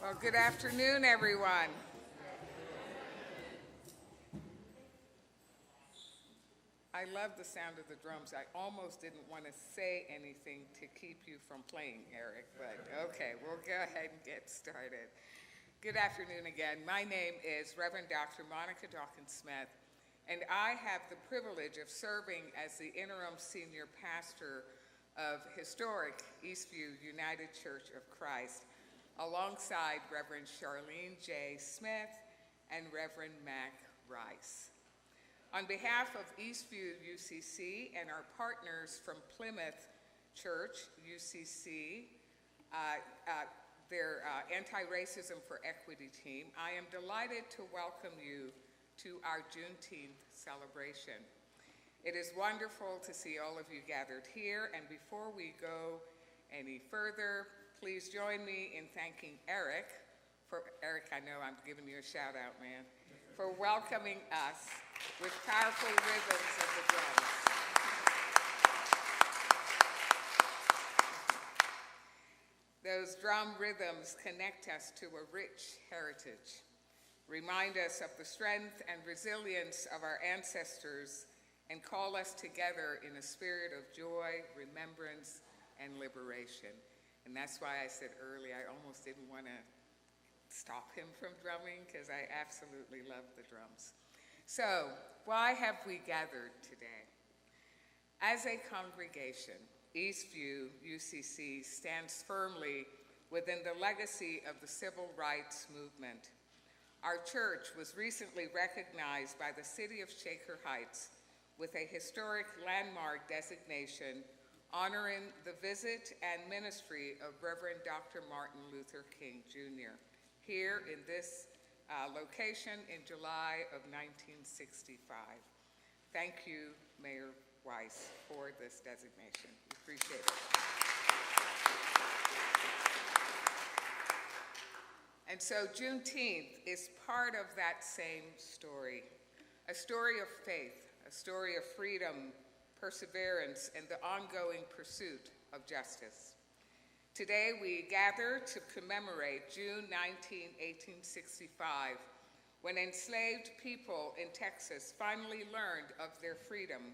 Well, good afternoon, everyone. I love the sound of the drums. I almost didn't want to say anything to keep you from playing, Eric, but okay, we'll go ahead and get started. Good afternoon again. My name is Reverend Dr. Monica Dawkins-Smith, and I have the privilege of serving as the interim senior pastor of historic Eastview United Church of Christ, alongside Reverend Charlene J. Smith and Reverend Mac Rice. On behalf of Eastview UCC and our partners from Plymouth Church UCC, their Anti-Racism for Equity team, I am delighted to welcome you to our Juneteenth celebration. It is wonderful to see all of you gathered here, and before we go any further, please join me in thanking Eric, I know I'm giving you a shout out, man, for welcoming us with powerful rhythms of the drums. Those drum rhythms connect us to a rich heritage, remind us of the strength and resilience of our ancestors, and call us together in a spirit of joy, remembrance, and liberation. And that's why I said earlier, I almost didn't want to stop him from drumming, because I absolutely love the drums. So, why have we gathered today? As a congregation, Eastview UCC stands firmly within the legacy of the civil rights movement. Our church was recently recognized by the city of Shaker Heights with a historic landmark designation honoring the visit and ministry of Reverend Dr. Martin Luther King Jr. here in this location in July of 1965. Thank you, Mayor Weiss, for this designation. We appreciate it. And so Juneteenth is part of that same story, a story of faith, a story of freedom, perseverance, and the ongoing pursuit of justice. Today we gather to commemorate June 19, 1865, when enslaved people in Texas finally learned of their freedom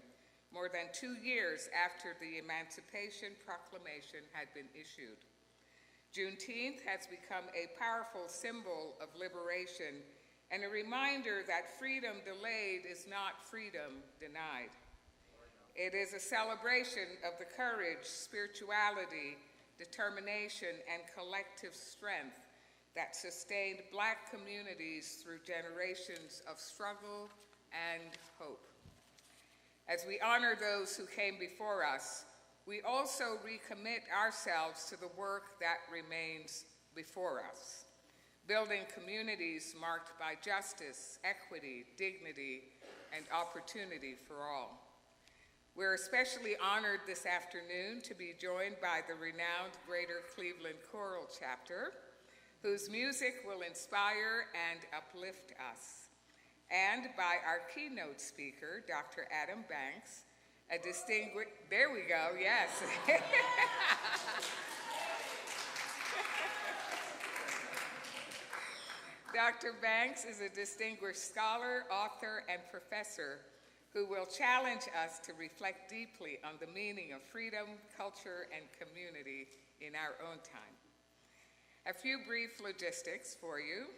more than 2 years after the Emancipation Proclamation had been issued. Juneteenth has become a powerful symbol of liberation and a reminder that freedom delayed is not freedom denied. It is a celebration of the courage, spirituality, determination, and collective strength that sustained Black communities through generations of struggle and hope. As we honor those who came before us, we also recommit ourselves to the work that remains before us, building communities marked by justice, equity, dignity, and opportunity for all. We're especially honored this afternoon to be joined by the renowned Greater Cleveland Choral Chapter, whose music will inspire and uplift us, and by our keynote speaker, Dr. Adam Banks, a distinguished, there we go, yes. Dr. Banks is a distinguished scholar, author, and professor who will challenge us to reflect deeply on the meaning of freedom, culture, and community in our own time. A few brief logistics for you.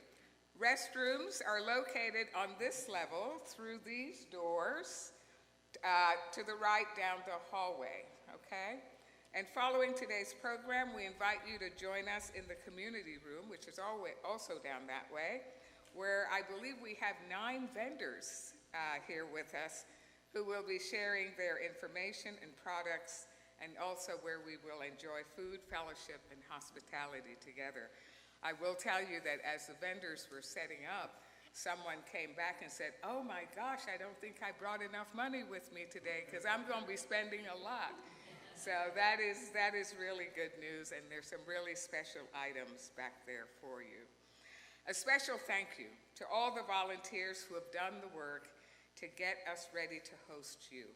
Restrooms are located on this level through these doors to the right down the hallway, okay? And following today's program, we invite you to join us in the community room, which is also down that way, where I believe we have 9 vendors here with us who will be sharing their information and products, and also where we will enjoy food, fellowship, and hospitality together. I will tell you that as the vendors were setting up, someone came back and said, "Oh my gosh, I don't think I brought enough money with me today because I'm going to be spending a lot." So that is really good news, and there's some really special items back there for you. A special thank you to all the volunteers who have done the work to get us ready to host you.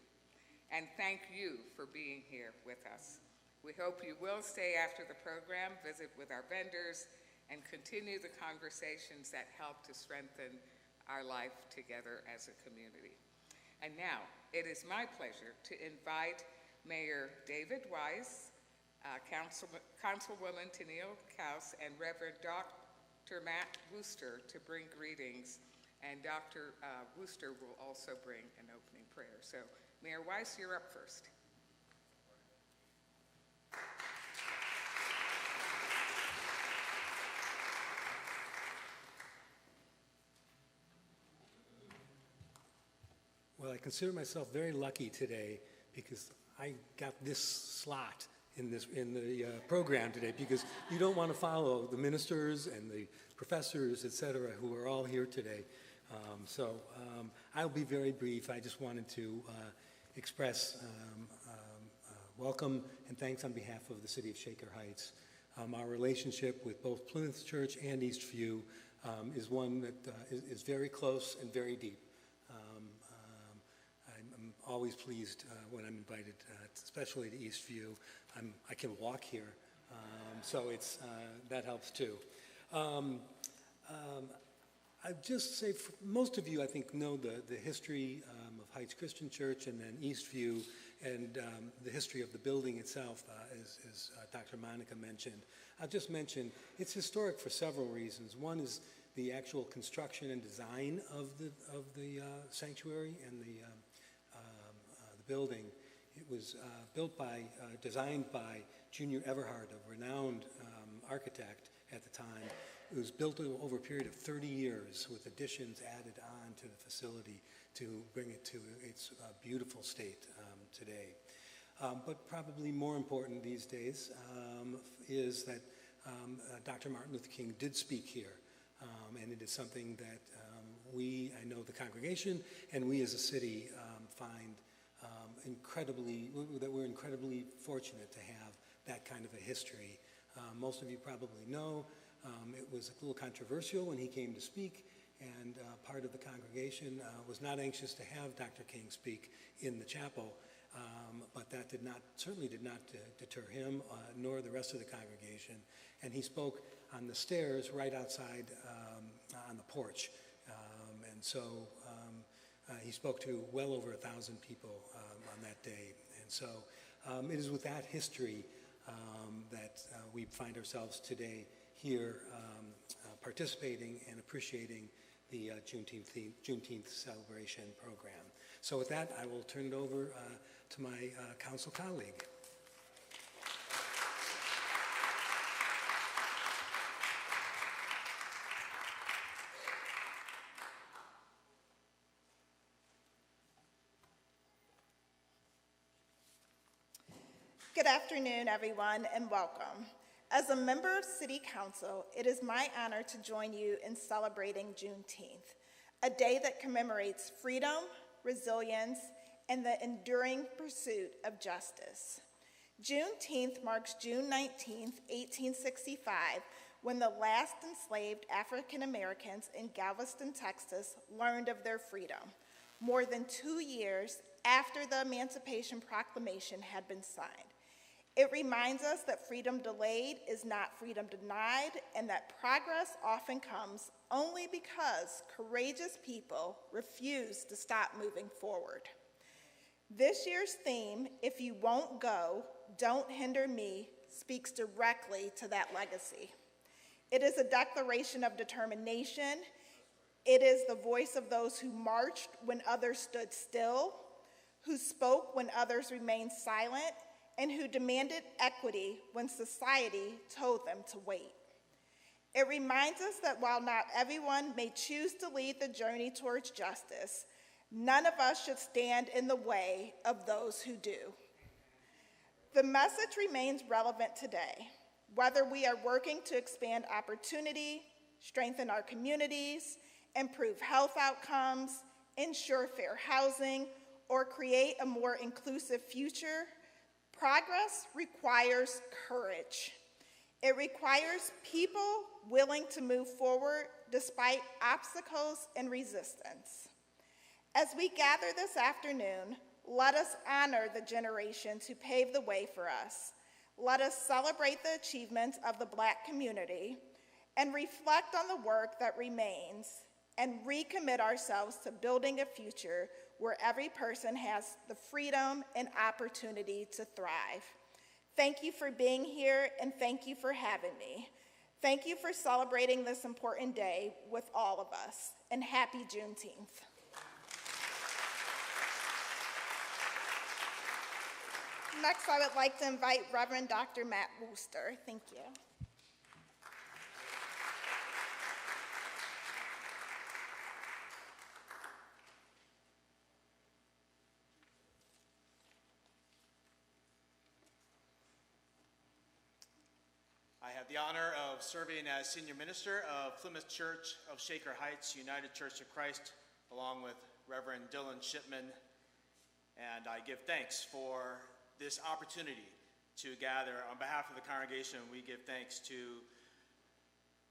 And thank you for being here with us. We hope you will stay after the program, visit with our vendors, and continue the conversations that help to strengthen our life together as a community. And now, it is my pleasure to invite Mayor David Weiss, Councilwoman Tennille Kaus, and Reverend Dr. Matt Wooster to bring greetings. And Dr. Wooster will also bring an opening prayer. So, Mayor Weiss, you're up first. Well, I consider myself very lucky today because I got this slot in the program today, because you don't want to follow the ministers and the professors, et cetera, who are all here today. I'll be very brief. I just wanted to express welcome and thanks on behalf of the city of Shaker Heights. Our relationship with both Plymouth Church and Eastview is one that is very close and very deep. I'm always pleased when I'm invited, especially to Eastview. I can walk here, so that helps too. I'd just say, most of you, I think, know the history of Heights Christian Church and then Eastview, and the history of the building itself, as Dr. Monica mentioned. I'll just mention it's historic for several reasons. One is the actual construction and design of the sanctuary and the building. It was designed by Junior Everhart, a renowned architect at the time. It was built over a period of 30 years with additions added on to the facility to bring it to its beautiful state today. But probably more important these days is that Dr. Martin Luther King did speak here. And it is something that I know the congregation, and we as a city find we're incredibly fortunate to have that kind of a history. Most of you probably know it was a little controversial when he came to speak, and part of the congregation was not anxious to have Dr. King speak in the chapel, but that certainly did not deter him, nor the rest of the congregation. And he spoke on the stairs right outside on the porch. He spoke to well over 1,000 people on that day. And so it is with that history that we find ourselves today here participating and appreciating the Juneteenth Celebration program. So with that, I will turn it over to my council colleague. Good afternoon, everyone, and welcome. As a member of City Council, it is my honor to join you in celebrating Juneteenth, a day that commemorates freedom, resilience, and the enduring pursuit of justice. Juneteenth marks June 19, 1865, when the last enslaved African Americans in Galveston, Texas, learned of their freedom, more than 2 years after the Emancipation Proclamation had been signed. It reminds us that freedom delayed is not freedom denied, and that progress often comes only because courageous people refuse to stop moving forward. This year's theme, "If you won't go, don't hinder me," speaks directly to that legacy. It is a declaration of determination. It is the voice of those who marched when others stood still, who spoke when others remained silent, and who demanded equity when society told them to wait. It reminds us that while not everyone may choose to lead the journey towards justice, none of us should stand in the way of those who do. The message remains relevant today, whether we are working to expand opportunity, strengthen our communities, improve health outcomes, ensure fair housing, or create a more inclusive future. Progress requires courage. It requires people willing to move forward despite obstacles and resistance. As we gather this afternoon, let us honor the generations who paved the way for us. Let us celebrate the achievements of the Black community, and reflect on the work that remains and recommit ourselves to building a future where every person has the freedom and opportunity to thrive. Thank you for being here, and thank you for having me. Thank you for celebrating this important day with all of us, and happy Juneteenth. Next, I would like to invite Reverend Dr. Matt Wooster. Thank you. I have the honor of serving as senior minister of Plymouth Church of Shaker Heights United Church of Christ, along with Reverend Dylan Shipman, and I give thanks for this opportunity to gather. On behalf of the congregation, we give thanks to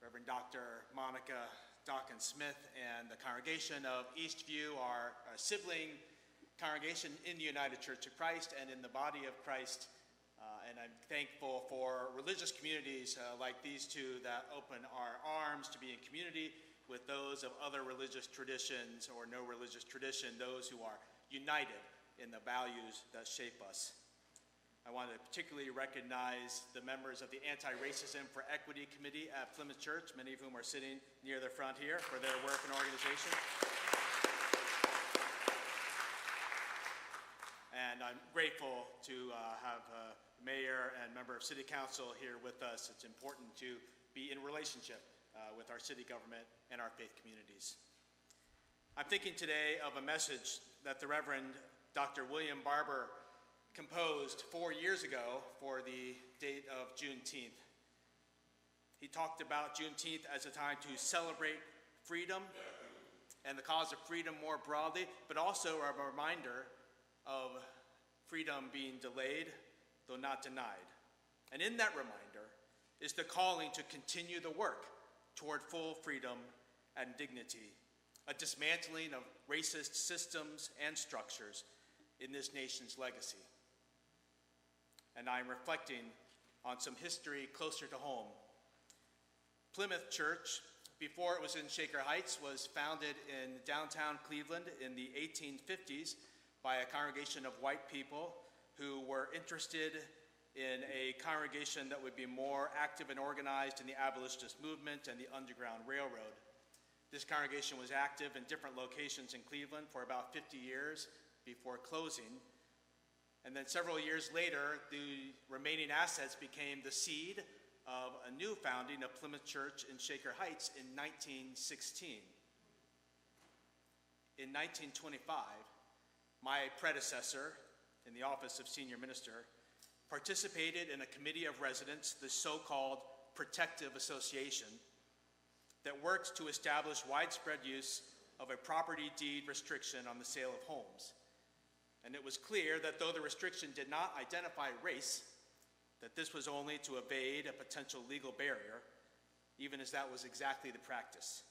Reverend Dr. Monica Dawkins-Smith and the congregation of Eastview, our sibling congregation in the United Church of Christ and in the body of Christ. And I'm thankful for religious communities like these two that open our arms to be in community with those of other religious traditions or no religious tradition, those who are united in the values that shape us. I want to particularly recognize the members of the Anti-Racism for Equity Committee at Plymouth Church, many of whom are sitting near the front here, for their work and organization. And I'm grateful to have Mayor and member of City Council here with us. It's important to be in relationship with our city government and our faith communities. I'm thinking today of a message that the Reverend Dr. William Barber composed 4 years ago for the date of Juneteenth. He talked about Juneteenth as a time to celebrate freedom and the cause of freedom more broadly, but also a reminder of freedom being delayed, though not denied. And in that reminder is the calling to continue the work toward full freedom and dignity, a dismantling of racist systems and structures in this nation's legacy. And I'm reflecting on some history closer to home. Plymouth Church, before it was in Shaker Heights, was founded in downtown Cleveland in the 1850s by a congregation of white people who were interested in a congregation that would be more active and organized in the abolitionist movement and the Underground Railroad. This congregation was active in different locations in Cleveland for about 50 years before closing. And then several years later, the remaining assets became the seed of a new founding of Plymouth Church in Shaker Heights in 1916. In 1925, my predecessor in the office of senior minister participated in a committee of residents, the so-called Protective Association, that worked to establish widespread use of a property deed restriction on the sale of homes. And it was clear that though the restriction did not identify race, that this was only to evade a potential legal barrier, even as that was exactly the practice.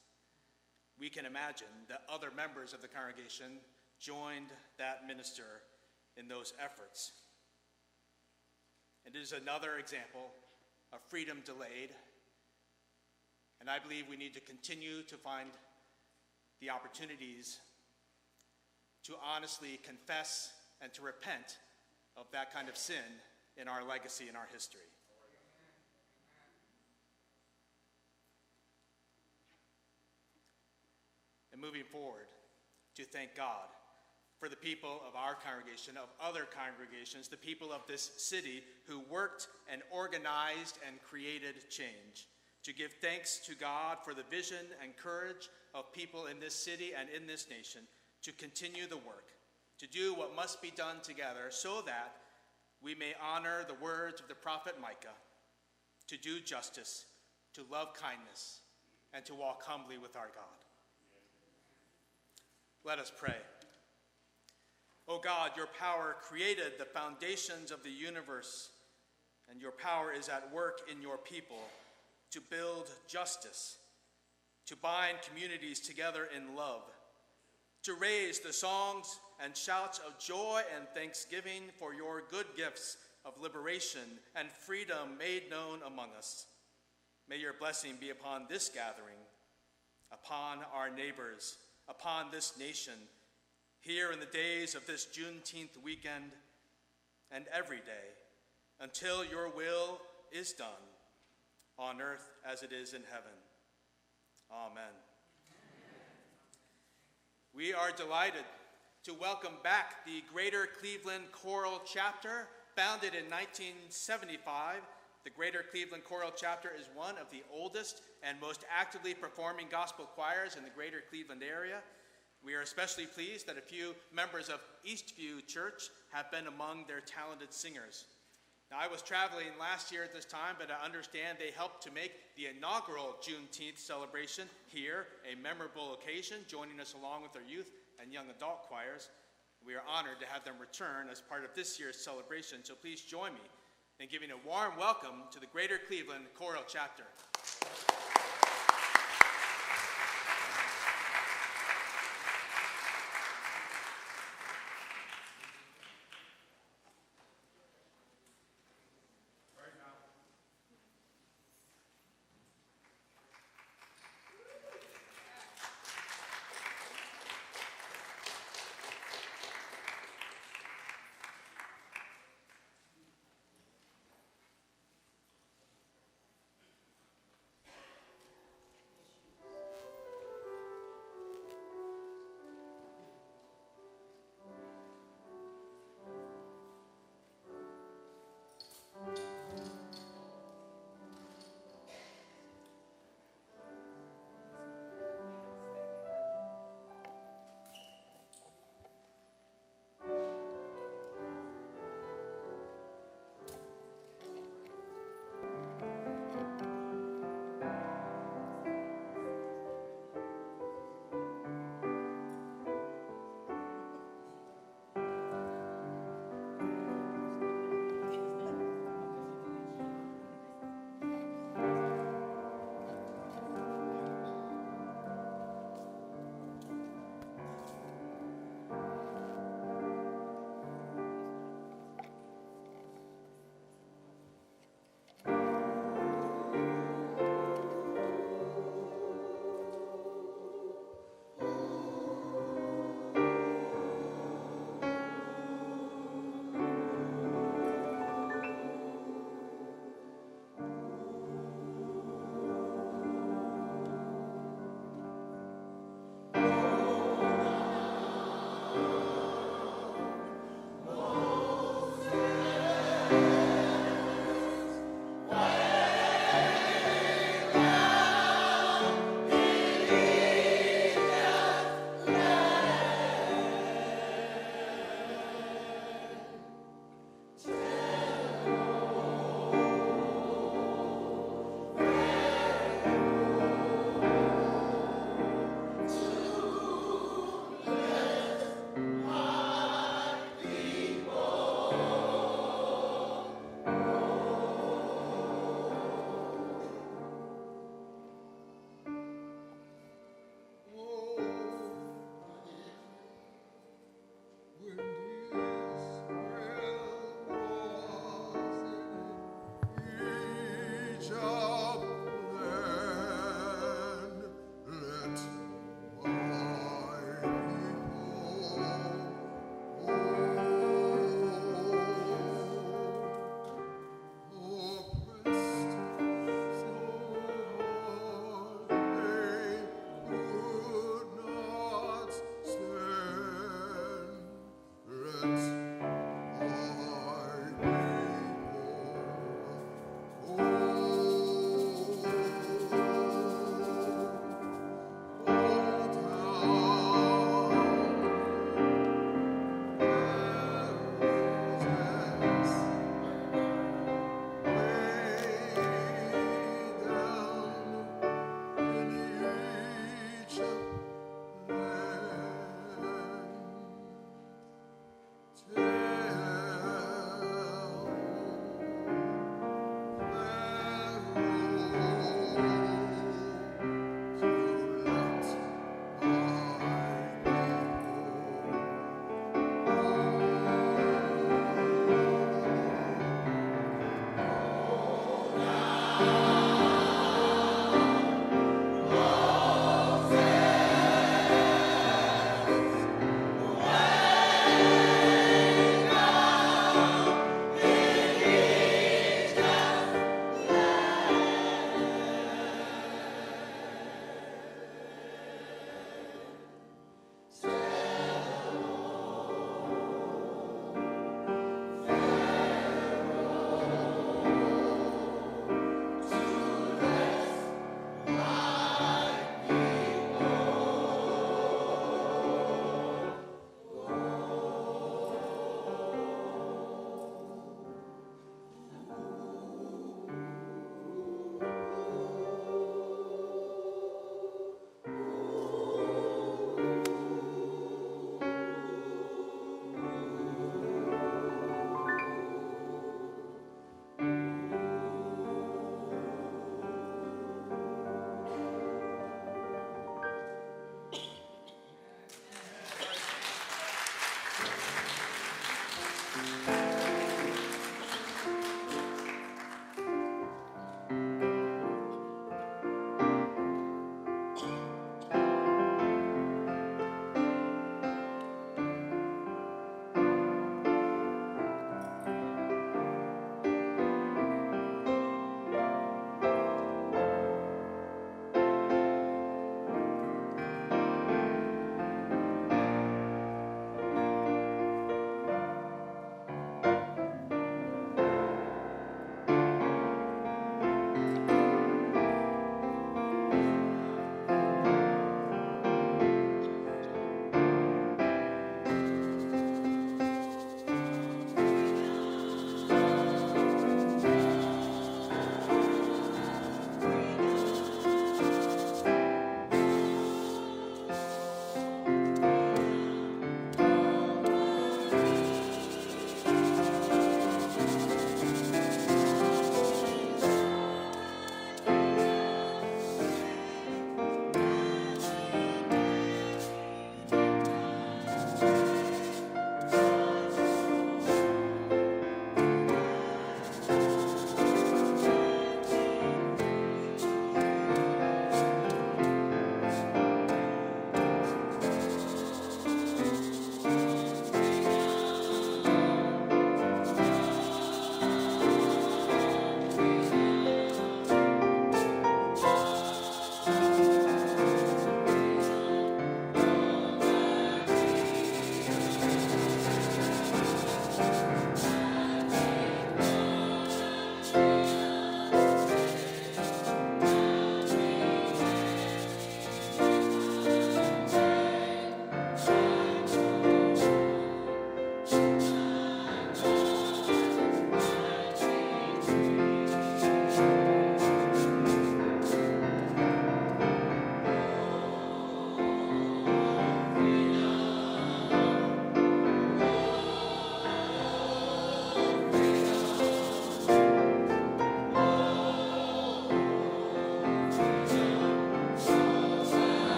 We can imagine that other members of the congregation joined that minister in those efforts. And it is another example of freedom delayed, and I believe we need to continue to find the opportunities to honestly confess and to repent of that kind of sin in our legacy and our history. And moving forward, to thank God for the people of our congregation, of other congregations, the people of this city who worked and organized and created change. To give thanks to God for the vision and courage of people in this city and in this nation to continue the work, to do what must be done together so that we may honor the words of the prophet Micah, to do justice, to love kindness, and to walk humbly with our God. Let us pray. O God, your power created the foundations of the universe, and your power is at work in your people to build justice, to bind communities together in love, to raise the songs and shouts of joy and thanksgiving for your good gifts of liberation and freedom made known among us. May your blessing be upon this gathering, upon our neighbors, upon this nation, here in the days of this Juneteenth weekend and every day, until your will is done, on earth as it is in heaven. Amen. We are delighted to welcome back the Greater Cleveland Choral Chapter, founded in 1975. The Greater Cleveland Choral Chapter is one of the oldest and most actively performing gospel choirs in the Greater Cleveland area. We are especially pleased that a few members of Eastview Church have been among their talented singers. Now, I was traveling last year at this time, but I understand they helped to make the inaugural Juneteenth celebration here a memorable occasion, joining us along with their youth and young adult choirs. We are honored to have them return as part of this year's celebration, so please join me in giving a warm welcome to the Greater Cleveland Choral Chapter.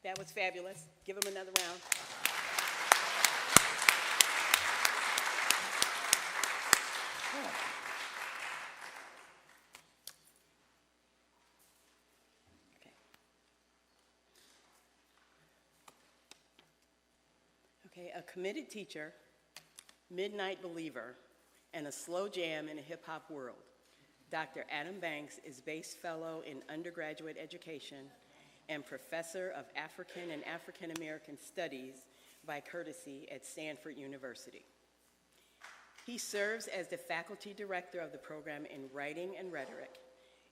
That was fabulous. Give them another round. Okay, a committed teacher, midnight believer, and a slow jam in a hip-hop world. Dr. Adam Banks is Bass Fellow in Undergraduate Education and Professor of African and African American Studies by courtesy at Stanford University. He serves as the Faculty Director of the program in Writing and Rhetoric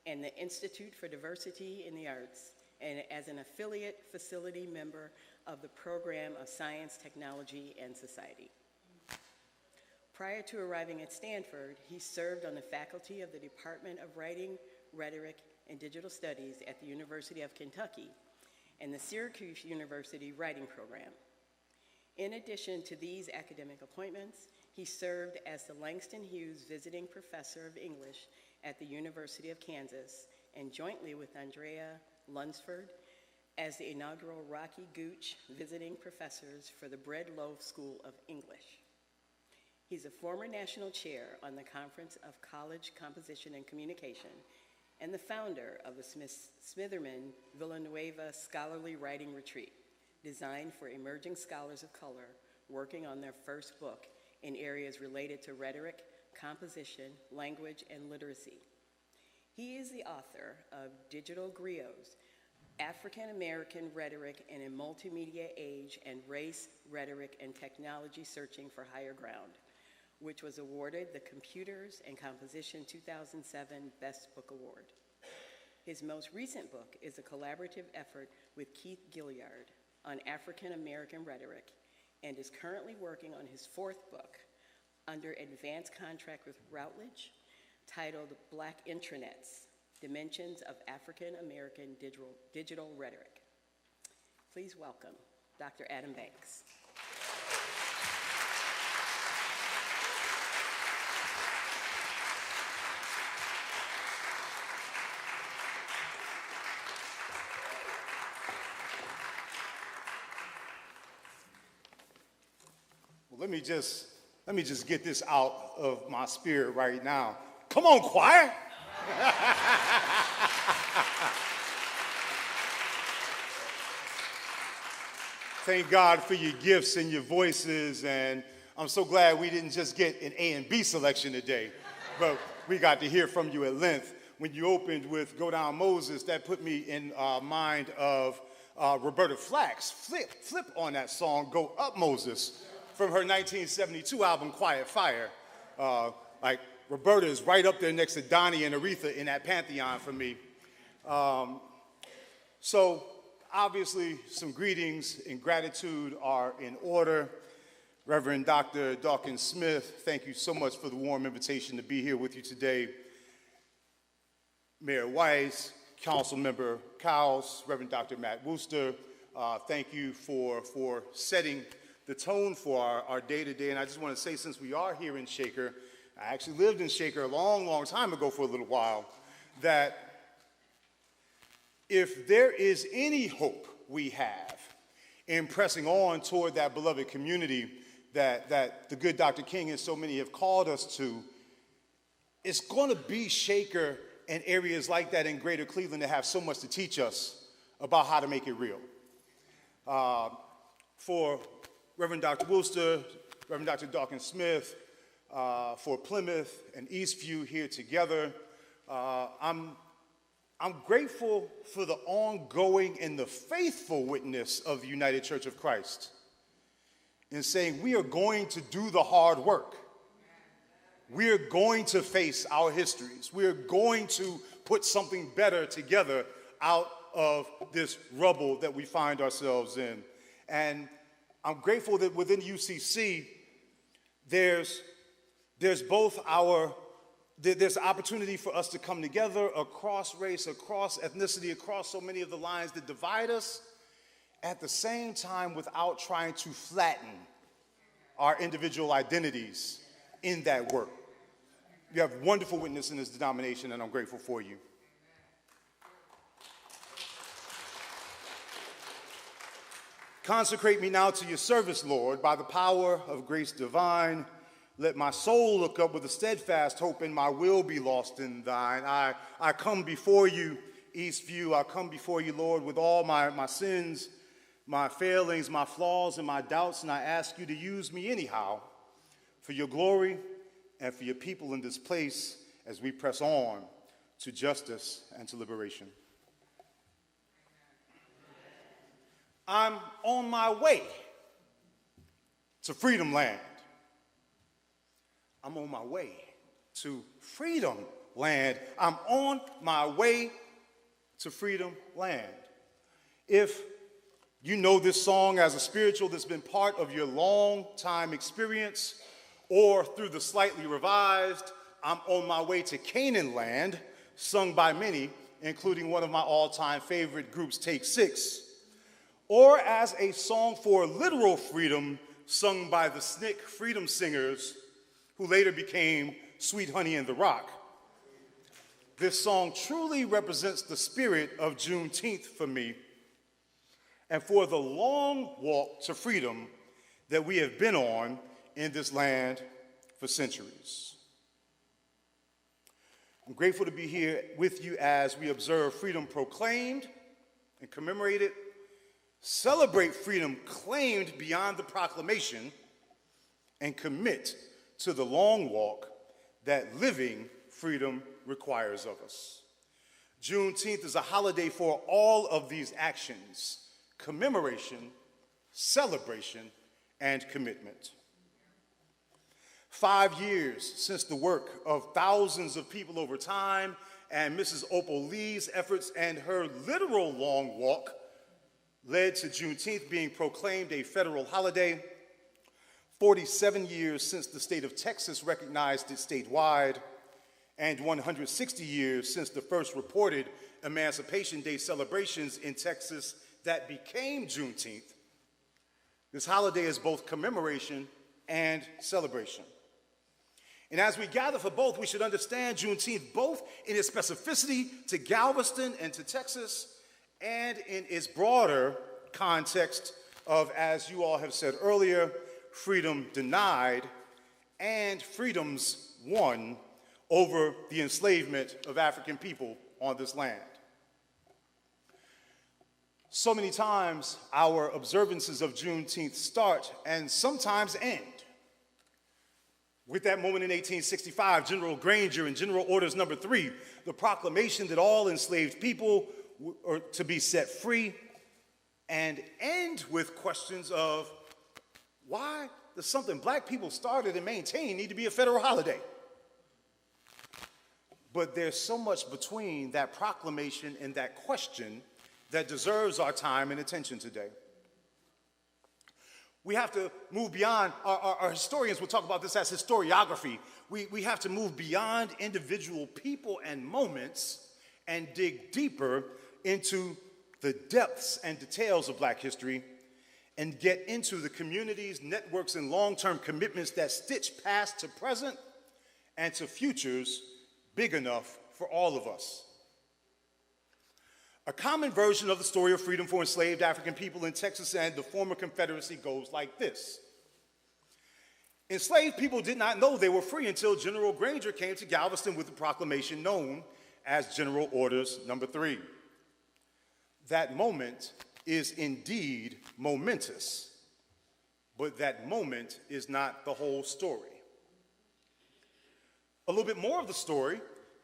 and the Institute for Diversity in the Arts, and as an affiliate facility member of the Program of Science, Technology, and Society. Prior to arriving at Stanford, he served on the faculty of the Department of Writing, Rhetoric, and Digital Studies at the University of Kentucky and the Syracuse University Writing Program. In addition to these academic appointments, he served as the Langston Hughes Visiting Professor of English at the University of Kansas, and jointly with Andrea Lunsford as the inaugural Rocky Gooch Visiting Professors for the Bread Loaf School of English. He's a former national chair on the Conference of College Composition and Communication and the founder of the Smitherman Villanueva Scholarly Writing Retreat, designed for emerging scholars of color working on their first book in areas related to rhetoric, composition, language, and literacy. He is the author of Digital Griots, African American Rhetoric in a Multimedia Age and Race, Rhetoric, and Technology Searching for Higher Ground, which was awarded the Computers and Composition 2007 Best Book Award. His most recent book is a collaborative effort with Keith Gilliard on African American rhetoric, and is currently working on his fourth book under advanced contract with Routledge, titled Black Intranets, Dimensions of African American Digital Rhetoric. Please welcome Dr. Adam Banks. Well, let me just get this out of my spirit right now. Come on, choir. Thank God for your gifts and your voices, and I'm so glad we didn't just get an A and B selection today, but we got to hear from you at length. When you opened with Go Down Moses, that put me in mind of Roberta Flack's flip on that song, Go Up Moses, from her 1972 album, Quiet Fire. Like, Roberta is right up there next to Donnie and Aretha in that pantheon for me. So obviously some greetings and gratitude are in order. Reverend Dr. Dawkins Smith, thank you so much for the warm invitation to be here with you today. Mayor Weiss, Council Member Cowles, Reverend Dr. Matt Wooster, thank you for setting the tone for our day today. And I just want to say, since we are here in Shaker, I actually lived in Shaker a long, long time ago for a little while, that if there is any hope we have in pressing on toward that beloved community that the good Dr. King and so many have called us to, it's going to be Shaker and areas like that in Greater Cleveland that have so much to teach us about how to make it real. For Reverend Dr. Wooster, Reverend Dr. Dawkins Smith, for Plymouth and Eastview here together, I'm grateful for the ongoing and the faithful witness of the United Church of Christ in saying we are going to do the hard work. We are going to face our histories. We are going to put something better together out of this rubble that we find ourselves in. And I'm grateful that within UCC, there's both there's opportunity for us to come together across race, across ethnicity, across so many of the lines that divide us, at the same time without trying to flatten our individual identities in that work. You have wonderful witness in this denomination, and I'm grateful for you. Consecrate me now to your service, Lord, by the power of grace divine. Let my soul look up with a steadfast hope, and my will be lost in thine. I come before you, Eastview. I come before you, Lord, with all my sins, my failings, my flaws, and my doubts, and I ask you to use me anyhow for your glory and for your people in this place as we press on to justice and to liberation. I'm on my way to Freedom Land. I'm on my way to Freedom Land. I'm on my way to Freedom Land. If you know this song as a spiritual that's been part of your long time experience, or through the slightly revised, I'm on my way to Canaan Land, sung by many, including one of my all-time favorite groups, Take Six, or as a song for literal freedom sung by the SNCC Freedom Singers, who later became Sweet Honey in the Rock. This song truly represents the spirit of Juneteenth for me and for the long walk to freedom that we have been on in this land for centuries. I'm grateful to be here with you as we observe freedom proclaimed and commemorated, celebrate freedom claimed beyond the proclamation, and commit to the long walk that living freedom requires of us. Juneteenth is a holiday for all of these actions: commemoration, celebration, and commitment. 5 years since the work of thousands of people over time and Mrs. Opal Lee's efforts and her literal long walk led to Juneteenth being proclaimed a federal holiday. 47 years since the state of Texas recognized it statewide, and 160 years since the first reported Emancipation Day celebrations in Texas that became Juneteenth. This holiday is both commemoration and celebration. And as we gather for both, we should understand Juneteenth both in its specificity to Galveston and to Texas, and in its broader context of, as you all have said earlier, freedom denied and freedoms won over the enslavement of African people on this land. So many times our observances of Juneteenth start and sometimes end with that moment in 1865, General Granger and General Orders Number 3, the proclamation that all enslaved people are to be set free, and end with questions of why does something black people started and maintained need to be a federal holiday? But there's so much between that proclamation and that question that deserves our time and attention today. We have to move beyond, our historians will talk about this as historiography. We have to move beyond individual people and moments and dig deeper into the depths and details of Black history and get into the communities, networks, and long-term commitments that stitch past to present and to futures big enough for all of us. A common version of the story of freedom for enslaved African people in Texas and the former Confederacy goes like this. Enslaved people did not know they were free until General Granger came to Galveston with the proclamation known as General Orders Number 3. That moment is indeed momentous, but that moment is not the whole story. A little bit more of the story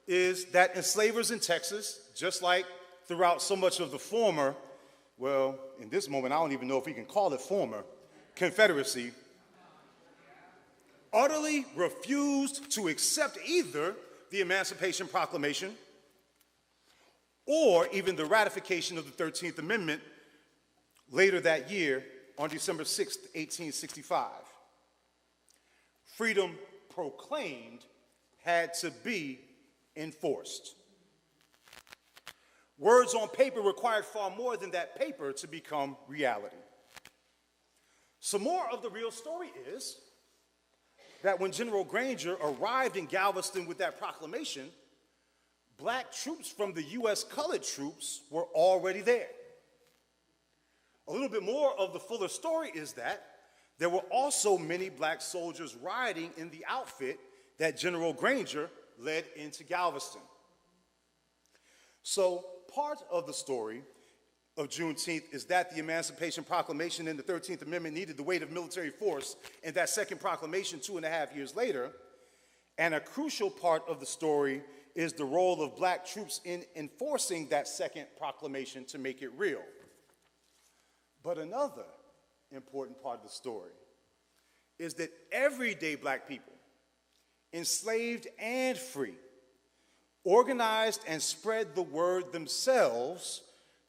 is that enslavers in Texas, just like throughout so much of the former, well, in this moment, I don't even know if we can call it former, Confederacy, utterly refused to accept either the Emancipation Proclamation or even the ratification of the 13th Amendment later that year on December 6, 1865. Freedom proclaimed had to be enforced. Words on paper required far more than that paper to become reality. Some more of the real story is that when General Granger arrived in Galveston with that proclamation, Black troops from the U.S. colored troops were already there. A little bit more of the fuller story is that there were also many black soldiers riding in the outfit that General Granger led into Galveston. So part of the story of Juneteenth is that the Emancipation Proclamation and the 13th Amendment needed the weight of military force in that second proclamation 2.5 years later. And a crucial part of the story is the role of black troops in enforcing that second proclamation to make it real. But another important part of the story is that everyday black people, enslaved and free, organized and spread the word themselves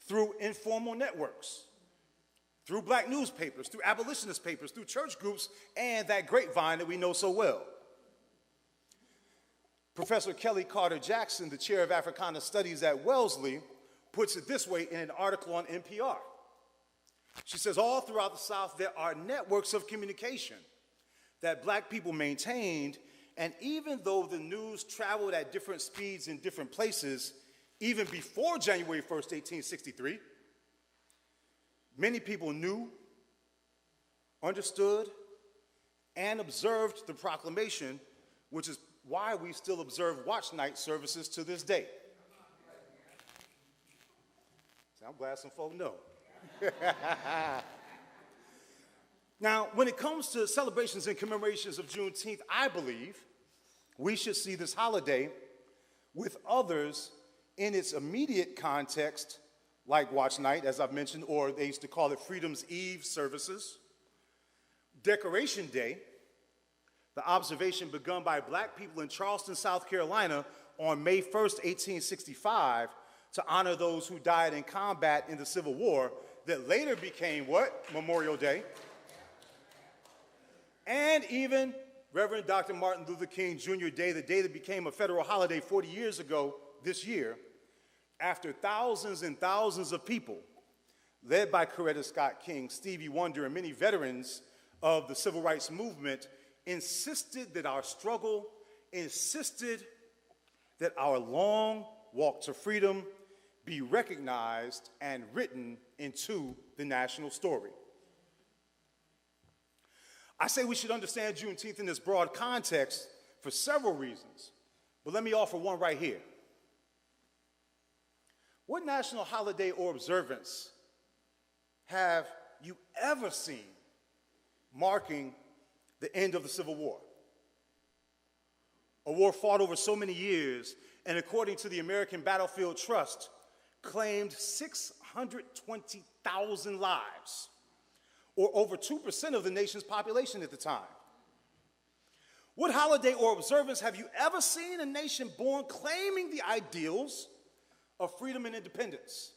through informal networks, through black newspapers, through abolitionist papers, through church groups, and that grapevine that we know so well. Professor Kelly Carter Jackson, the chair of Africana Studies at Wellesley, puts it this way in an article on NPR. She says, all throughout the South, there are networks of communication that black people maintained, and even though the news traveled at different speeds in different places, even before January 1st, 1863, many people knew, understood, and observed the proclamation, which is why we still observe watch night services to this day. So I'm glad some folk know. Now, when it comes to celebrations and commemorations of Juneteenth, I believe we should see this holiday with others in its immediate context, like Watch Night, as I've mentioned, or they used to call it Freedom's Eve services, Decoration Day, the observation begun by black people in Charleston, South Carolina on May 1st, 1865, to honor those who died in combat in the Civil War, that later became what? Memorial Day. And even Reverend Dr. Martin Luther King Jr. Day, the day that became a federal holiday 40 years ago this year, after thousands and thousands of people, led by Coretta Scott King, Stevie Wonder, and many veterans of the civil rights movement, insisted that our struggle, insisted that our long walk to freedom be recognized and written into the national story. I say we should understand Juneteenth in this broad context for several reasons, but let me offer one right here. What national holiday or observance have you ever seen marking the end of the Civil War? A war fought over so many years, and according to the American Battlefield Trust, claimed 620,000 lives, or over 2% of the nation's population at the time. What holiday or observance have you ever seen a nation born claiming the ideals of freedom and independence?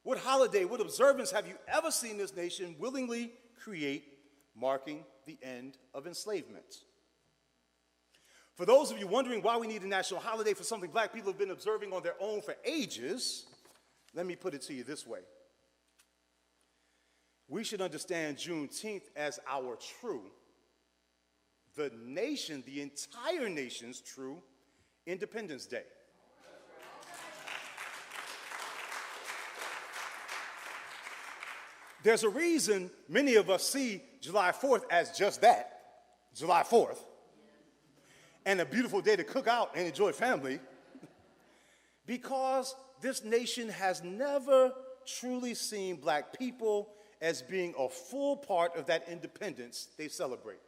What holiday, what observance have you ever seen this nation willingly create marking the end of enslavement? For those of you wondering why we need a national holiday for something black people have been observing on their own for ages, let me put it to you this way. We should understand Juneteenth as our true, the nation, the entire nation's true Independence Day. There's a reason many of us see July 4th as just that, July 4th, and a beautiful day to cook out and enjoy family, because this nation has never truly seen black people as being a full part of that independence they celebrate.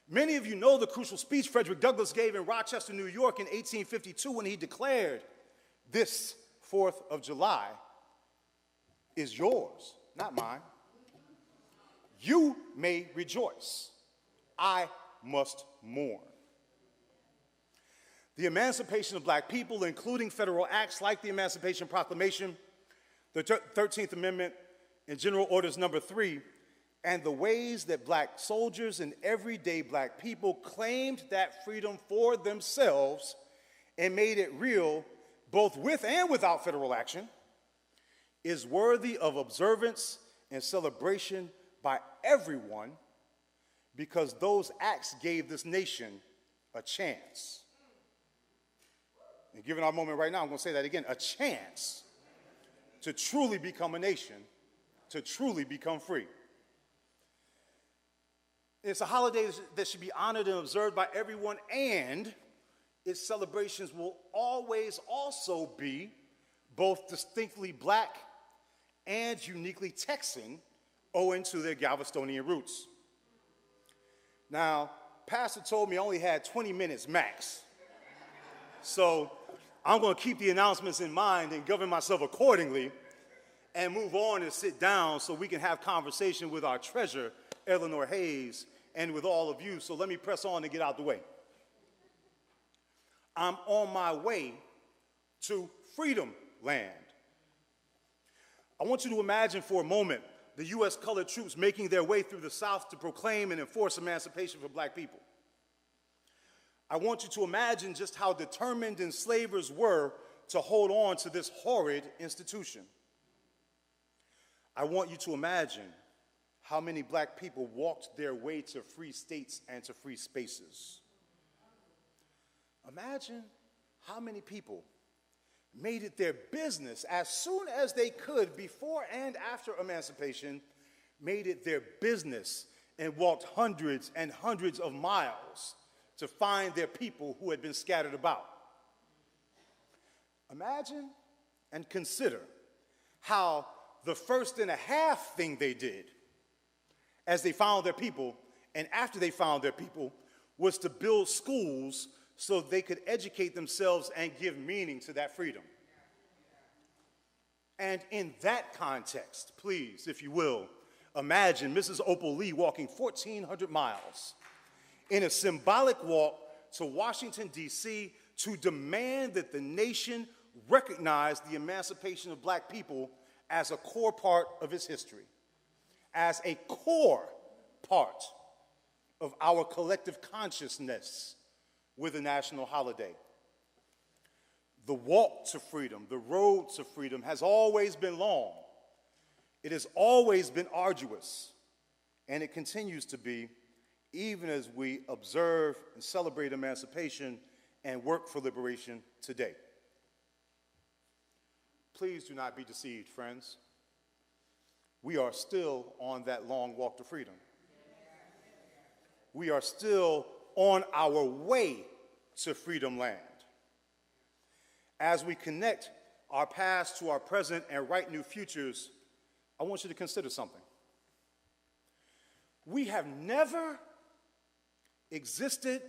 Many of you know the crucial speech Frederick Douglass gave in Rochester, New York in 1852 when he declared, "This 4th of July is yours, not mine. You may rejoice. I must mourn." The emancipation of black people, including federal acts like the Emancipation Proclamation, the 13th Amendment, and General Orders Number 3, and the ways that black soldiers and everyday black people claimed that freedom for themselves and made it real, both with and without federal action, is worthy of observance and celebration by everyone, because those acts gave this nation a chance. And given our moment right now, I'm going to say that again, a chance to truly become a nation, to truly become free. It's a holiday that should be honored and observed by everyone, and its celebrations will always also be both distinctly Black and uniquely Texan, owing to their Galvestonian roots. Now, Pastor told me I only had 20 minutes max. So I'm going to keep the announcements in mind and govern myself accordingly and move on and sit down so we can have conversation with our treasurer, Eleanor Hayes, and with all of you. So let me press on and get out the way. I'm on my way to Freedom Land. I want you to imagine for a moment the U.S. colored troops making their way through the South to proclaim and enforce emancipation for Black people. I want you to imagine just how determined enslavers were to hold on to this horrid institution. I want you to imagine how many Black people walked their way to free states and to free spaces. Imagine how many people made it their business as soon as they could, before and after emancipation, made it their business and walked hundreds and hundreds of miles to find their people who had been scattered about. Imagine and consider how the first and a half thing they did as they found their people and after they found their people was to build schools so they could educate themselves and give meaning to that freedom. And in that context, please, if you will, imagine Mrs. Opal Lee walking 1,400 miles in a symbolic walk to Washington, D.C. to demand that the nation recognize the emancipation of Black people as a core part of its history, as a core part of our collective consciousness with a national holiday. The walk to freedom, the road to freedom has always been long. It has always been arduous, and it continues to be, even as we observe and celebrate emancipation and work for liberation today. Please do not be deceived, friends. We are still on that long walk to freedom. We are still on our way to Freedom Land. As we connect our past to our present and write new futures, I want you to consider something. We have never existed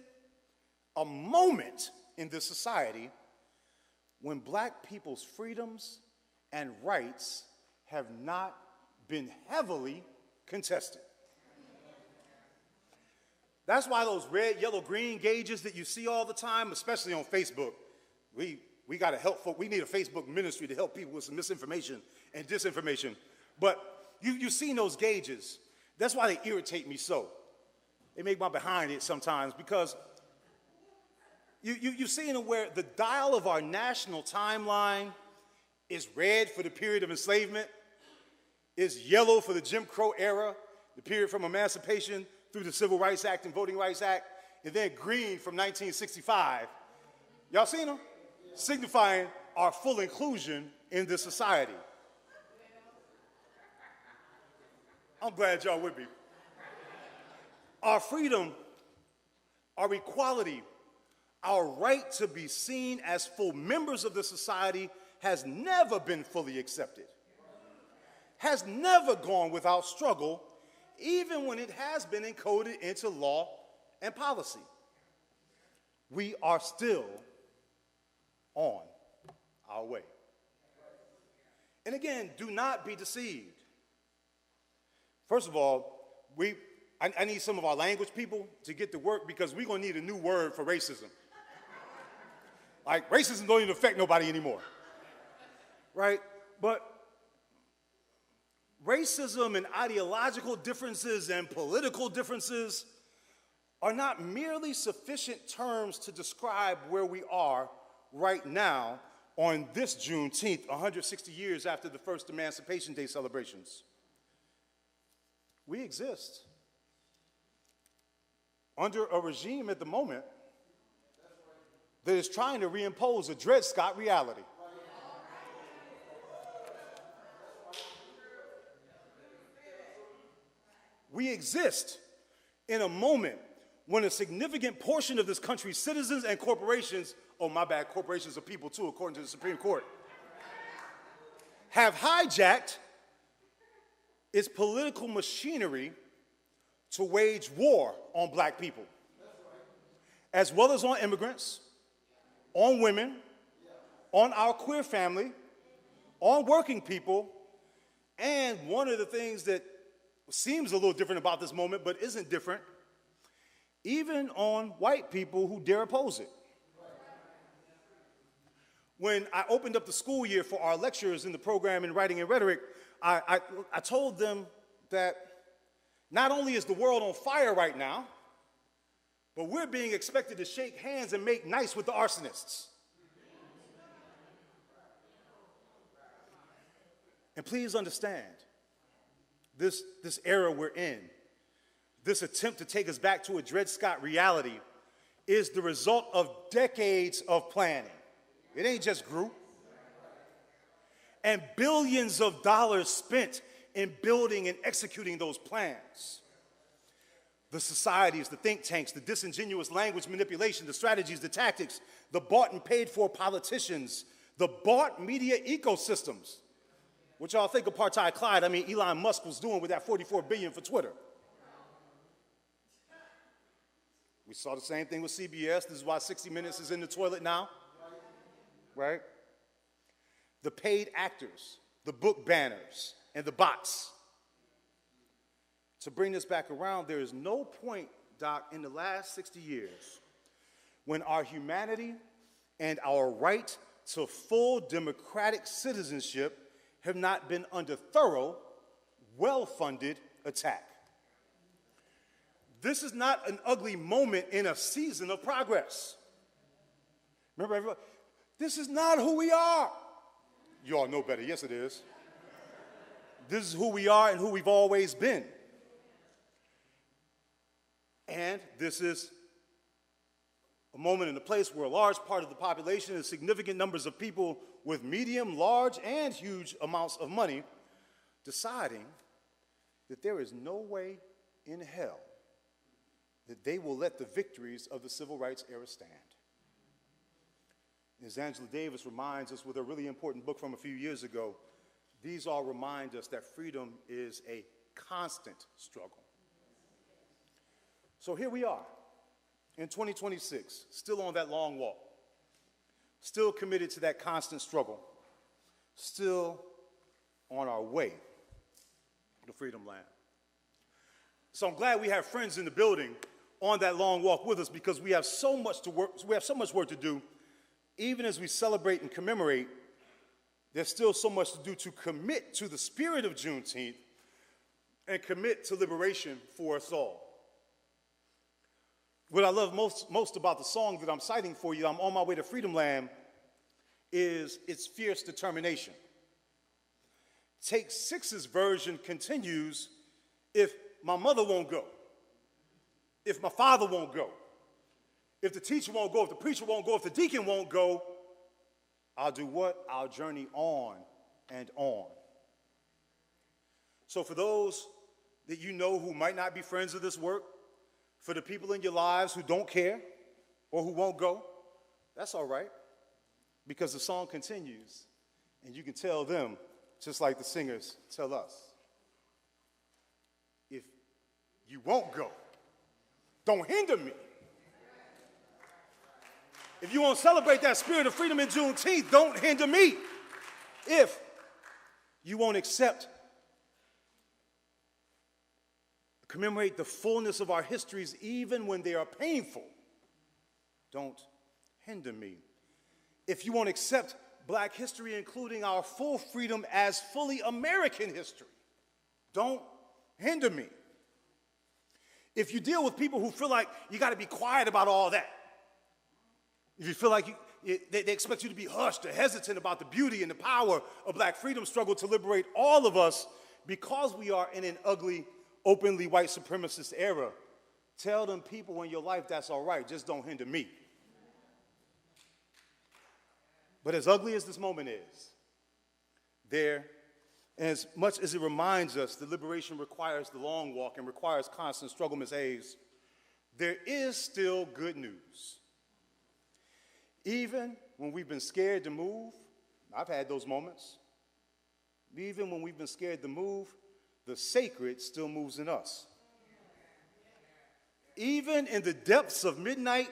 a moment in this society when Black people's freedoms and rights have not been heavily contested. That's why those red, yellow, green gauges that you see all the time, especially on Facebook, we got to help folk. We need a Facebook ministry to help people with some misinformation and disinformation. But you've seen those gauges. That's why they irritate me so. They make my behind it sometimes, because you've seen them where the dial of our national timeline is red for the period of enslavement, is yellow for the Jim Crow era, the period from emancipation through the Civil Rights Act and Voting Rights Act, and then green from 1965. Y'all seen them? Signifying our full inclusion in this society. I'm glad y'all with me. Our freedom, our equality, our right to be seen as full members of the society has never been fully accepted, has never gone without struggle, even when it has been encoded into law and policy. We are still on our way. And again, do not be deceived. First of all, I need some of our language people to get to work, because we're going to need a new word for racism. Like, racism don't even affect nobody anymore, right? But racism and ideological differences and political differences are not merely sufficient terms to describe where we are right now on this Juneteenth, 160 years after the first Emancipation Day celebrations. We exist under a regime at the moment that is trying to reimpose a Dred Scott reality. We exist in a moment when a significant portion of this country's citizens and corporations, oh my bad, corporations are people too, according to the Supreme Court, have hijacked its political machinery to wage war on black people, as well as on immigrants, on women, on our queer family, on working people, and one of the things that seems a little different about this moment but isn't different, even on white people who dare oppose it. When I opened up the school year for our lecturers in the program in writing and rhetoric, I told them that not only is the world on fire right now, but we're being expected to shake hands and make nice with the arsonists. And please understand, this era we're in, this attempt to take us back to a Dred Scott reality, is the result of decades of planning. It ain't just group. And billions of dollars spent in building and executing those plans. The societies, the think tanks, the disingenuous language manipulation, the strategies, the tactics, the bought and paid for politicians, the bought media ecosystems. What y'all think apartheid Clyde, Elon Musk was doing with that $44 billion for Twitter. We saw the same thing with CBS. This is why 60 Minutes is in the toilet now. Right? The paid actors, the book banners, and the bots. To bring this back around, there is no point, Doc, in the last 60 years when our humanity and our right to full democratic citizenship have not been under thorough, well-funded attack. This is not an ugly moment in a season of progress. Remember, everyone, this is not who we are. You all know better. Yes, it is. This is who we are and who we've always been. And this is a moment and a place where a large part of the population and significant numbers of people with medium, large, and huge amounts of money deciding that there is no way in hell that they will let the victories of the civil rights era stand. As Angela Davis reminds us with a really important book from a few years ago, these all remind us that freedom is a constant struggle. So here we are in 2026, still on that long walk, still committed to that constant struggle, still on our way to Freedom Land. So I'm glad we have friends in the building on that long walk with us, because we have so much work to do. Even as we celebrate and commemorate, there's still so much to do to commit to the spirit of Juneteenth and commit to liberation for us all. What I love most about the song that I'm citing for you, I'm on my way to Freedom Land, is its fierce determination. Take 6's version continues, if my mother won't go, if my father won't go, if the teacher won't go, if the preacher won't go, if the deacon won't go, I'll do what? I'll journey on and on. So for those that you know who might not be friends of this work, for the people in your lives who don't care or who won't go, that's all right, because the song continues, and you can tell them, just like the singers tell us, if you won't go, don't hinder me. If you won't celebrate that spirit of freedom in Juneteenth, don't hinder me. If you won't commemorate the fullness of our histories even when they are painful, don't hinder me. If you won't accept Black history, including our full freedom as fully American history, don't hinder me. If you deal with people who feel like you got to be quiet about all that, if you feel like they expect you to be hushed or hesitant about the beauty and the power of Black freedom struggle to liberate all of us because we are in an ugly, openly white supremacist era, tell them people in your life that's all right, just don't hinder me. But as ugly as this moment is, there And as much as it reminds us that liberation requires the long walk and requires constant struggle, Ms. Hayes, there is still good news. Even when we've been scared to move, I've had those moments. Even when we've been scared to move, the sacred still moves in us. Even in the depths of midnight,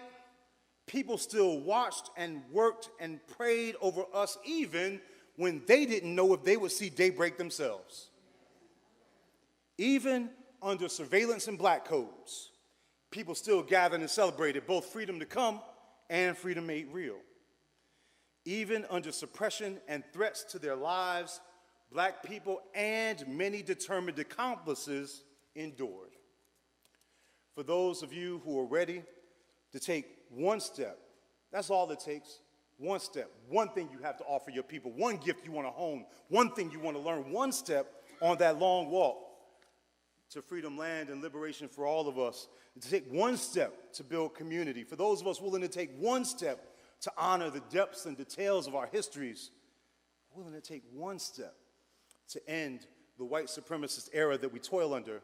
people still watched and worked and prayed over us, even when they didn't know if they would see daybreak themselves. Even under surveillance and black codes, people still gathered and celebrated both freedom to come and freedom made real. Even under suppression and threats to their lives, black people and many determined accomplices endured. For those of you who are ready to take one step, that's all it takes. One step, one thing you have to offer your people, one gift you want to hone, one thing you want to learn, one step on that long walk to freedom, land, and liberation for all of us. To take one step to build community. For those of us willing to take one step to honor the depths and details of our histories, willing to take one step to end the white supremacist era that we toil under,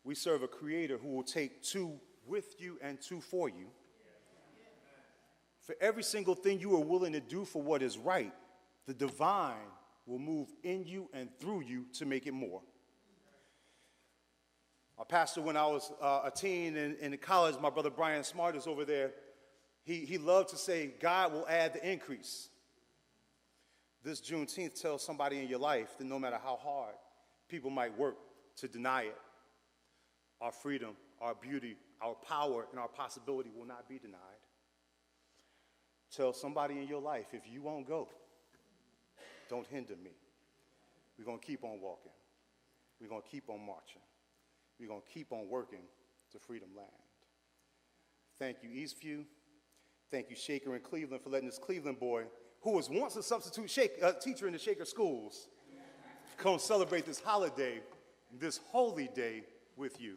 we serve a creator who will take two with you and two for you. For every single thing you are willing to do for what is right, the divine will move in you and through you to make it more. Our pastor, when I was a teen in college, my brother Brian Smart is over there, he loved to say, God will add the increase. This Juneteenth tells somebody in your life that no matter how hard people might work to deny it, our freedom, our beauty, our power, and our possibility will not be denied. Tell somebody in your life, if you won't go, don't hinder me. We're going to keep on walking. We're going to keep on marching. We're going to keep on working to freedom land. Thank you, Eastview. Thank you, Shaker in Cleveland, for letting this Cleveland boy, who was once a substitute teacher in the Shaker schools, come celebrate this holiday, this holy day with you.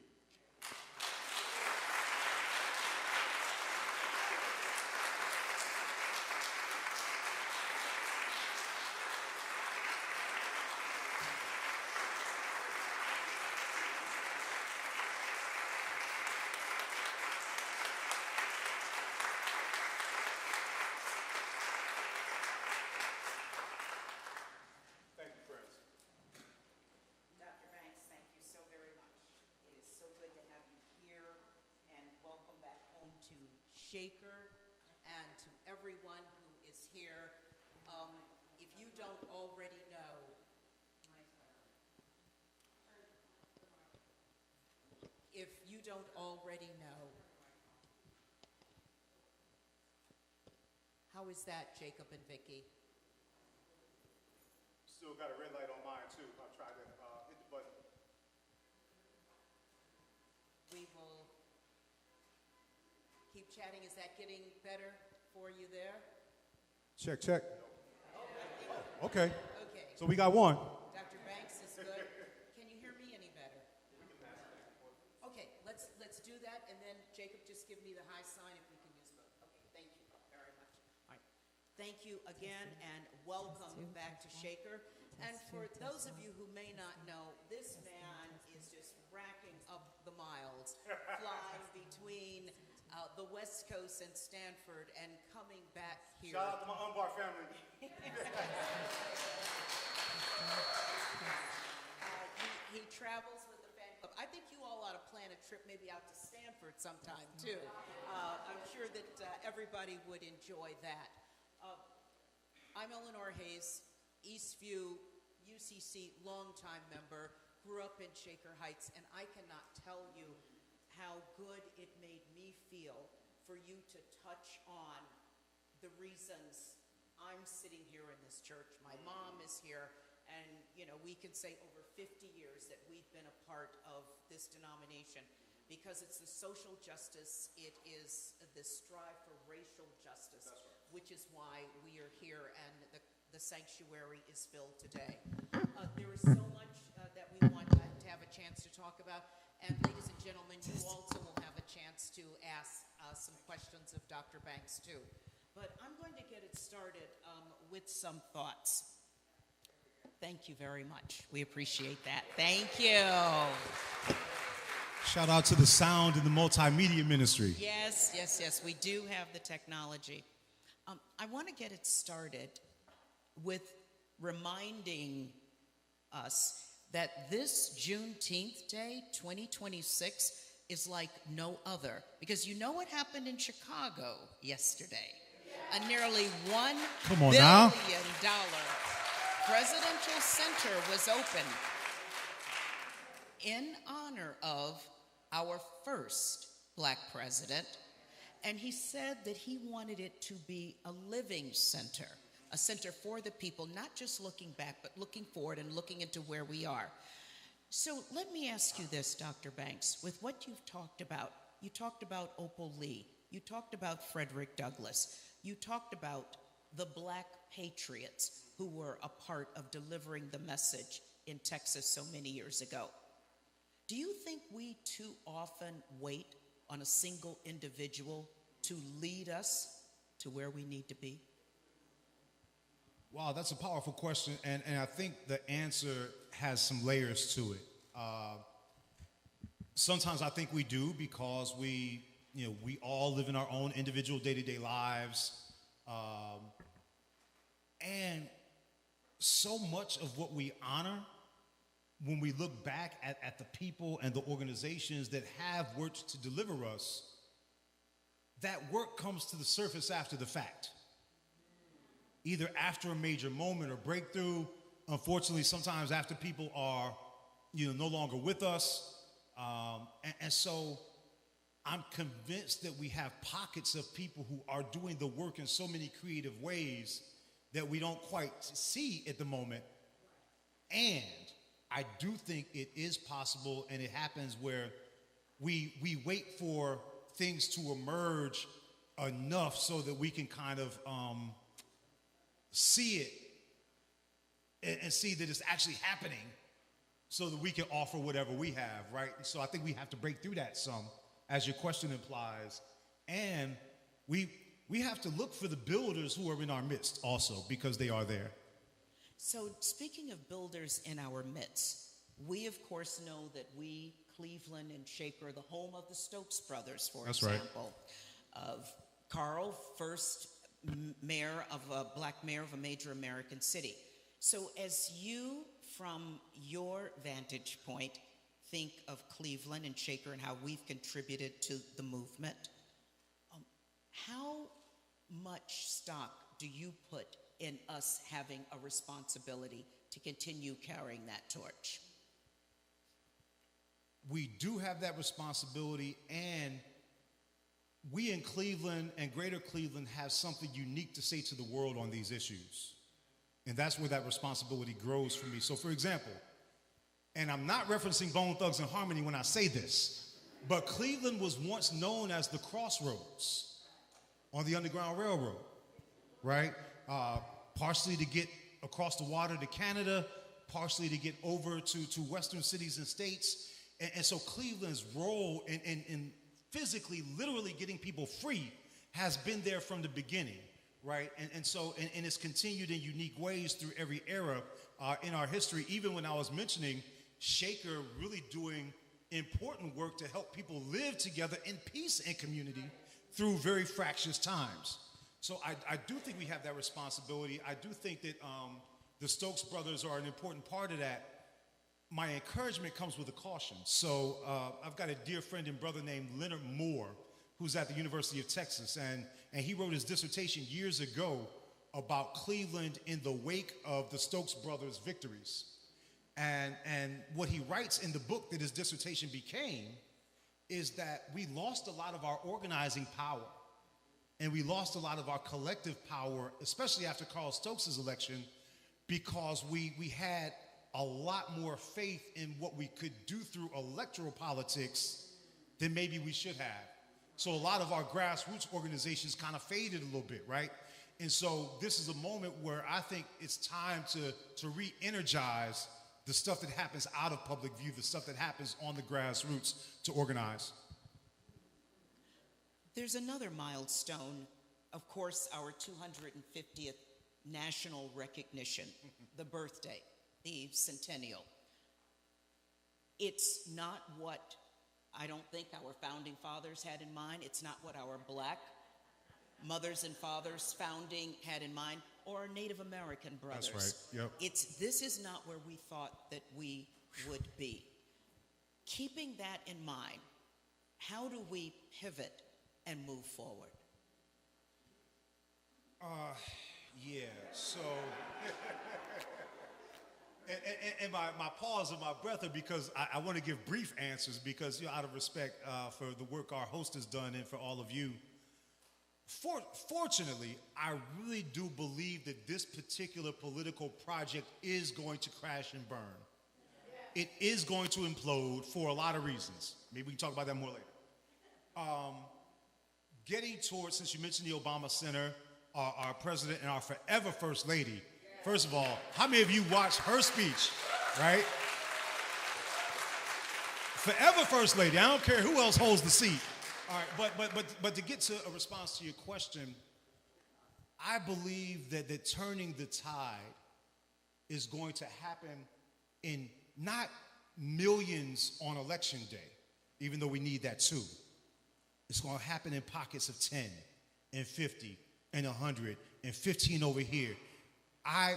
Shaker and to everyone who is here. If you don't already know, how is that, Jacob and Vicky? Still got a red light on mine too. I'll try to hit the button. We will keep chatting. Is that getting better for you there? Check, check. Oh, okay. Okay. So we got one. Dr. Banks is good. Can you hear me any better? Okay, let's do that, and then Jacob, just give me the high sign if we can use both. Okay, thank you very much. All right. Thank you again, and welcome back to Shaker. And for those of you who may not know, this man is just racking up the miles, flying between the West Coast and Stanford and coming back here. Shout out to my Unbar family. He travels with the fan club. I think you all ought to plan a trip maybe out to Stanford sometime too. I'm sure that everybody would enjoy that. I'm Eleanor Hayes, Eastview UCC longtime member, grew up in Shaker Heights, and I cannot tell you how good it made me feel for you to touch on the reasons I'm sitting here in this church. My mom is here, and we can say over 50 years that we've been a part of this denomination because it's the social justice, it is the strive for racial justice, which is why we are here and the sanctuary is filled today. There is so much that we want to have a chance to talk about. And ladies and gentlemen, you also will have a chance to ask some questions of Dr. Banks too. But I'm going to get it started with some thoughts. Thank you very much. We appreciate that. Thank you. Shout out to the sound and the multimedia ministry. Yes, yes, yes. We do have the technology. I want to get it started with reminding us that this Juneteenth Day, 2026, is like no other. Because you know what happened in Chicago yesterday? A nearly $1 billion presidential center was opened in honor of our first Black president. And he said that he wanted it to be a living center, a center for the people, not just looking back, but looking forward and looking into where we are. So let me ask you this, Dr. Banks, with what you've talked about. You talked about Opal Lee. You talked about Frederick Douglass. You talked about the Black patriots who were a part of delivering the message in Texas so many years ago. Do you think we too often wait on a single individual to lead us to where we need to be? Wow, that's a powerful question, and I think the answer has some layers to it. Sometimes I think we do because we all live in our own individual day-to-day lives, and so much of what we honor when we look back at the people and the organizations that have worked to deliver us, that work comes to the surface after the fact. Either after a major moment or breakthrough, unfortunately, sometimes after people are, no longer with us. And so I'm convinced that we have pockets of people who are doing the work in so many creative ways that we don't quite see at the moment. And I do think it is possible, and it happens where we wait for things to emerge enough so that we can kind of see it and see that it's actually happening so that we can offer whatever we have, right? And so I think we have to break through that some, as your question implies. And we have to look for the builders who are in our midst also, because they are there. So speaking of builders in our midst, we of course know that we, Cleveland and Shaker, the home of the Stokes brothers, for example, of Carl, first mayor of a Black mayor of a major American city. So as you, from your vantage point, think of Cleveland and Shaker and how we've contributed to the movement, how much stock do you put in us having a responsibility to continue carrying that torch? We do have that responsibility, and we in Cleveland and greater Cleveland have something unique to say to the world on these issues. And that's where that responsibility grows for me. So for example, and I'm not referencing Bone Thugs and Harmony when I say this, but Cleveland was once known as the crossroads on the Underground Railroad, right? Partially to get across the water to Canada, partially to get over to western cities and states. And so Cleveland's role in physically, literally getting people free has been there from the beginning, right? And so it's continued in unique ways through every era in our history. Even when I was mentioning Shaker really doing important work to help people live together in peace and community through very fractious times. So I do think we have that responsibility. I do think that the Stokes brothers are an important part of that. My encouragement comes with a caution. So I've got a dear friend and brother named Leonard Moore, who's at the University of Texas, and he wrote his dissertation years ago about Cleveland in the wake of the Stokes brothers' victories. And what he writes in the book that his dissertation became is that we lost a lot of our organizing power, and we lost a lot of our collective power, especially after Carl Stokes' election, because we had a lot more faith in what we could do through electoral politics than maybe we should have. So a lot of our grassroots organizations kind of faded a little bit, right? And so this is a moment where I think it's time to re-energize the stuff that happens out of public view, the stuff that happens on the grassroots, to organize. There's another milestone, of course, our 250th national recognition, the birthday the centennial. It's not what I don't think our founding fathers had in mind. It's not what our black mothers and fathers founding had in mind, or our Native American brothers. That's right. Yep. This is not where we thought that we would be. Keeping that in mind, how do we pivot and move forward? Yeah, so, and my pause and my breath are because I want to give brief answers because, out of respect for the work our host has done and for all of you. Fortunately, I really do believe that this particular political project is going to crash and burn. It is going to implode for a lot of reasons. Maybe we can talk about that more later. Getting towards, since you mentioned the Obama Center, our president and our forever First Lady. First of all, how many of you watched her speech, right? Forever First Lady. I don't care who else holds the seat. All right, but to get to a response to your question, I believe that turning the tide is going to happen in not millions on election day, even though we need that too. It's going to happen in pockets of 10 and 50 and 100 and 15 over here. I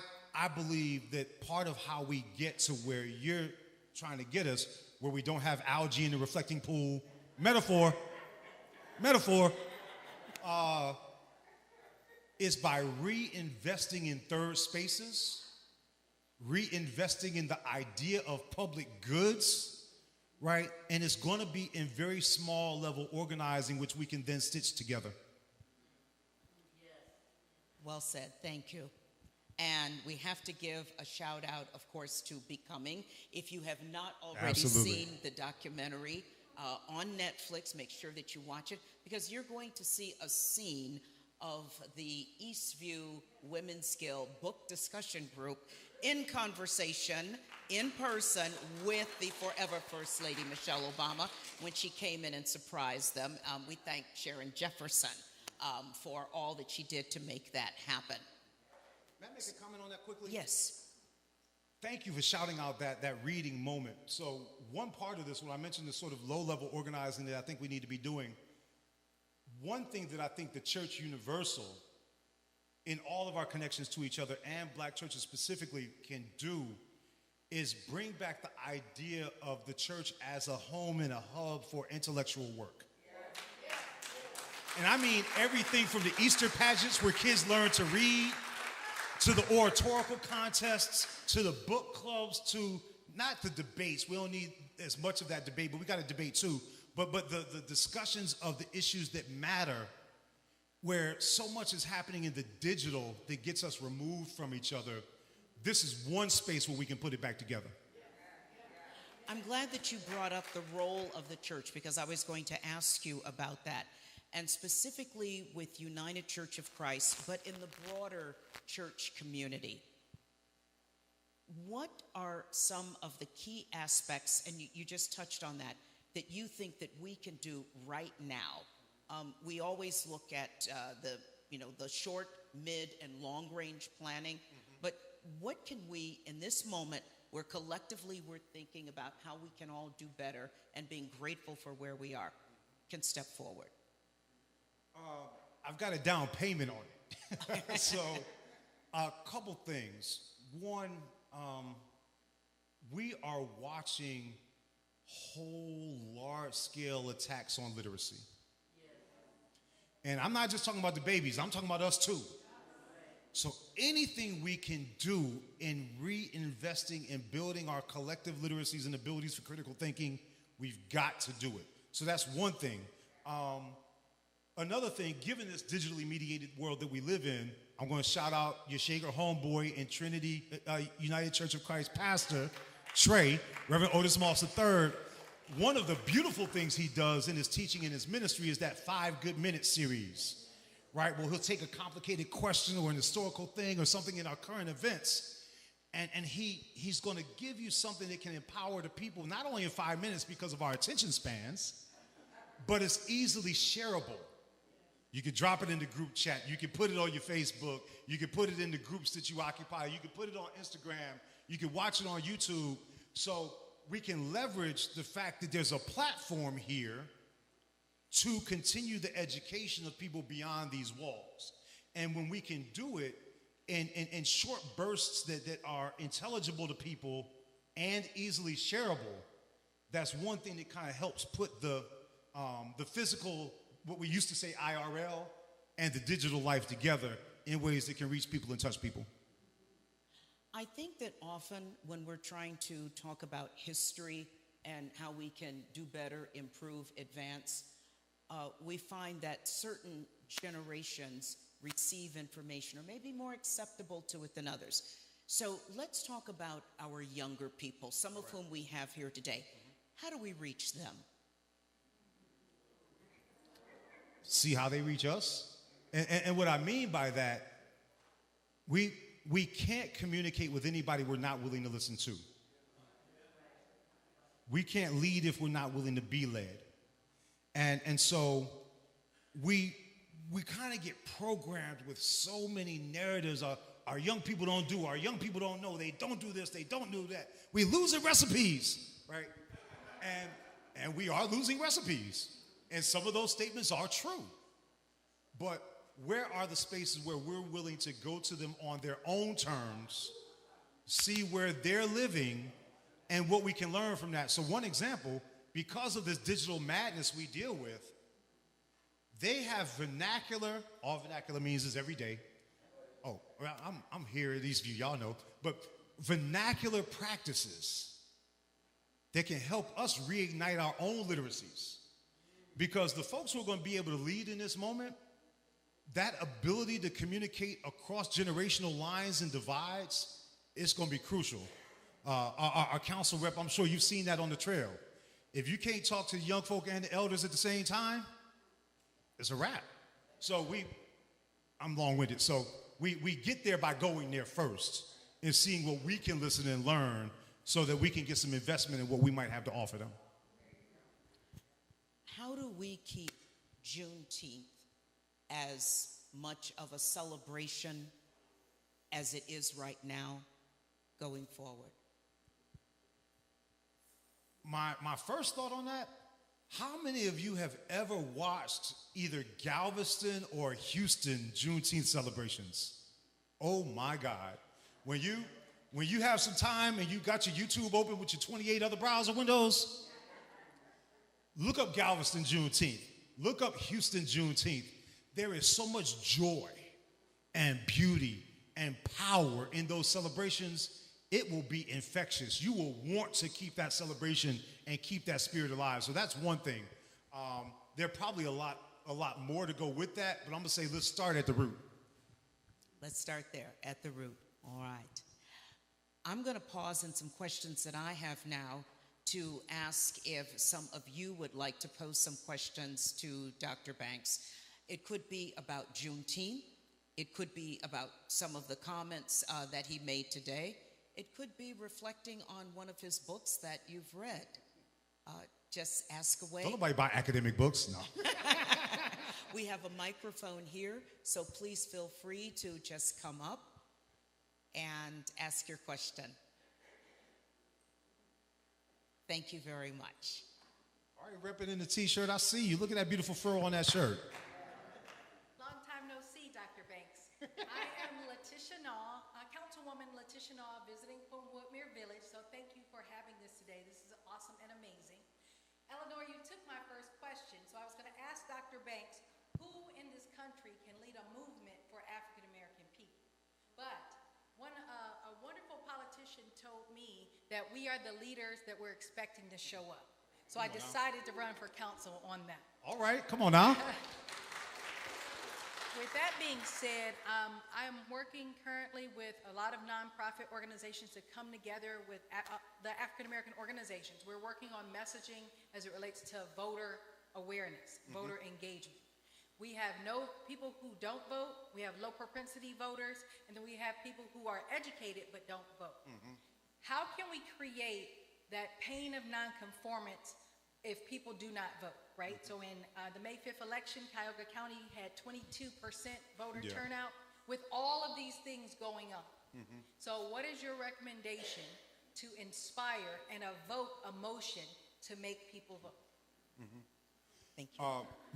believe that part of how we get to where you're trying to get us, where we don't have algae in the reflecting pool, metaphor, is by reinvesting in third spaces, reinvesting in the idea of public goods, right? And it's going to be in very small level organizing, which we can then stitch together. Well said, thank you. And we have to give a shout out, of course, to Becoming. If you have not already Absolutely. seen the documentary on Netflix, make sure that you watch it, because you're going to see a scene of the Eastview Women's Guild book discussion group in conversation, in person, with the forever First Lady Michelle Obama when she came in and surprised them. We thank Sharon Jefferson for all that she did to make that happen. May I make a comment on that quickly? Yes. Thank you for shouting out that reading moment. So one part of this, when I mentioned the sort of low-level organizing that I think we need to be doing, one thing that I think the Church Universal, in all of our connections to each other and black churches specifically, can do is bring back the idea of the church as a home and a hub for intellectual work. And I mean everything from the Easter pageants where kids learn to read, to the oratorical contests, to the book clubs, to not the debates. We don't need as much of that debate, but we got to debate too. But the discussions of the issues that matter, where so much is happening in the digital that gets us removed from each other. This is one space where we can put it back together. I'm glad that you brought up the role of the church, because I was going to ask you about that. And specifically with United Church of Christ, but in the broader church community. What are some of the key aspects, and you just touched on that you think that we can do right now? We always look at the short, mid, and long-range planning, but what can we, in this moment, where collectively we're thinking about how we can all do better and being grateful for where we are, can step forward? I've got a down payment on it. So a couple things. One, we are watching whole large-scale attacks on literacy. And I'm not just talking about the babies, I'm talking about us too. So anything we can do in reinvesting in building our collective literacies and abilities for critical thinking, we've got to do it. So that's one thing. Another thing, given this digitally mediated world that we live in, I'm going to shout out your Shaker homeboy and Trinity United Church of Christ pastor, Trey, Reverend Otis Moss III. One of the beautiful things he does in his teaching and his ministry is that 5 Good Minutes series, right? Well, he'll take a complicated question or an historical thing or something in our current events, and he's going to give you something that can empower the people, not only in 5 minutes because of our attention spans, but it's easily shareable. You can drop it in the group chat. You can put it on your Facebook. You can put it in the groups that you occupy. You can put it on Instagram. You can watch it on YouTube. So we can leverage the fact that there's a platform here to continue the education of people beyond these walls. And when we can do it in short bursts that are intelligible to people and easily shareable, that's one thing that kind of helps put the physical, what we used to say IRL, and the digital life together in ways that can reach people and touch people. I think that often when we're trying to talk about history and how we can do better, improve, advance, we find that certain generations receive information or may be more acceptable to it than others. So let's talk about our younger people, some of whom we have here today. How do we reach them? See how they reach us? And what I mean by that, we can't communicate with anybody we're not willing to listen to. We can't lead if we're not willing to be led. And so we kind of get programmed with so many narratives. Our young people don't do, our young people don't know, they don't do this, they don't do that. We losing recipes, right? And we are losing recipes. And some of those statements are true. But where are the spaces where we're willing to go to them on their own terms, see where they're living, and what we can learn from that? So one example, because of this digital madness we deal with, they have vernacular. All vernacular means is every day. Oh, well, I'm here, at least you, y'all know. But vernacular practices that can help us reignite our own literacies. Because the folks who are going to be able to lead in this moment, that ability to communicate across generational lines and divides, it's going to be crucial. Our council rep, I'm sure you've seen that on the trail. If you can't talk to the young folk and the elders at the same time, it's a wrap. So I'm long-winded. So we get there by going there first and seeing what we can listen and learn so that we can get some investment in what we might have to offer them. How do we keep Juneteenth as much of a celebration as it is right now going forward? My first thought on that, how many of you have ever watched either Galveston or Houston Juneteenth celebrations? Oh my God. When you have some time and you got your YouTube open with your 28 other browser windows, look up Galveston Juneteenth. Look up Houston Juneteenth. There is so much joy and beauty and power in those celebrations. It will be infectious. You will want to keep that celebration and keep that spirit alive. So that's one thing. There are probably a lot more to go with that, but I'm gonna say let's start at the root. Let's start there, at the root. All right. I'm gonna pause in some questions that I have now to ask if some of you would like to pose some questions to Dr. Banks. It could be about Juneteenth. It could be about some of the comments that he made today. It could be reflecting on one of his books that you've read. Just ask away. Don't nobody buy academic books, no. We have a microphone here, so please feel free to just come up and ask your question. Thank you very much. All right, repping in the t-shirt. I see you. Look at that beautiful fur on that shirt. Long time no see, Dr. Banks. I am Letitia Naw, Councilwoman Letitia Naw, visiting from Woodmere Village, so thank you for having this today. This is awesome and amazing. Eleanor, you took my first question, so I was going to ask Dr. Banks, who in this country can lead a movement for African-American people? But a wonderful politician told me that we are the leaders that we're expecting to show up. So I decided to run for council on that. All right, come on now. With that being said, I am working currently with a lot of nonprofit organizations to come together with the African-American organizations. We're working on messaging as it relates to voter awareness, voter engagement. We have people who don't vote, we have low propensity voters, and then we have people who are educated but don't vote. How can we create that pain of nonconformance if people do not vote, right? So in the May 5th election, Cuyahoga County had 22% voter turnout. with all of these things going on. So what is your recommendation to inspire and evoke emotion to make people vote? Thank you.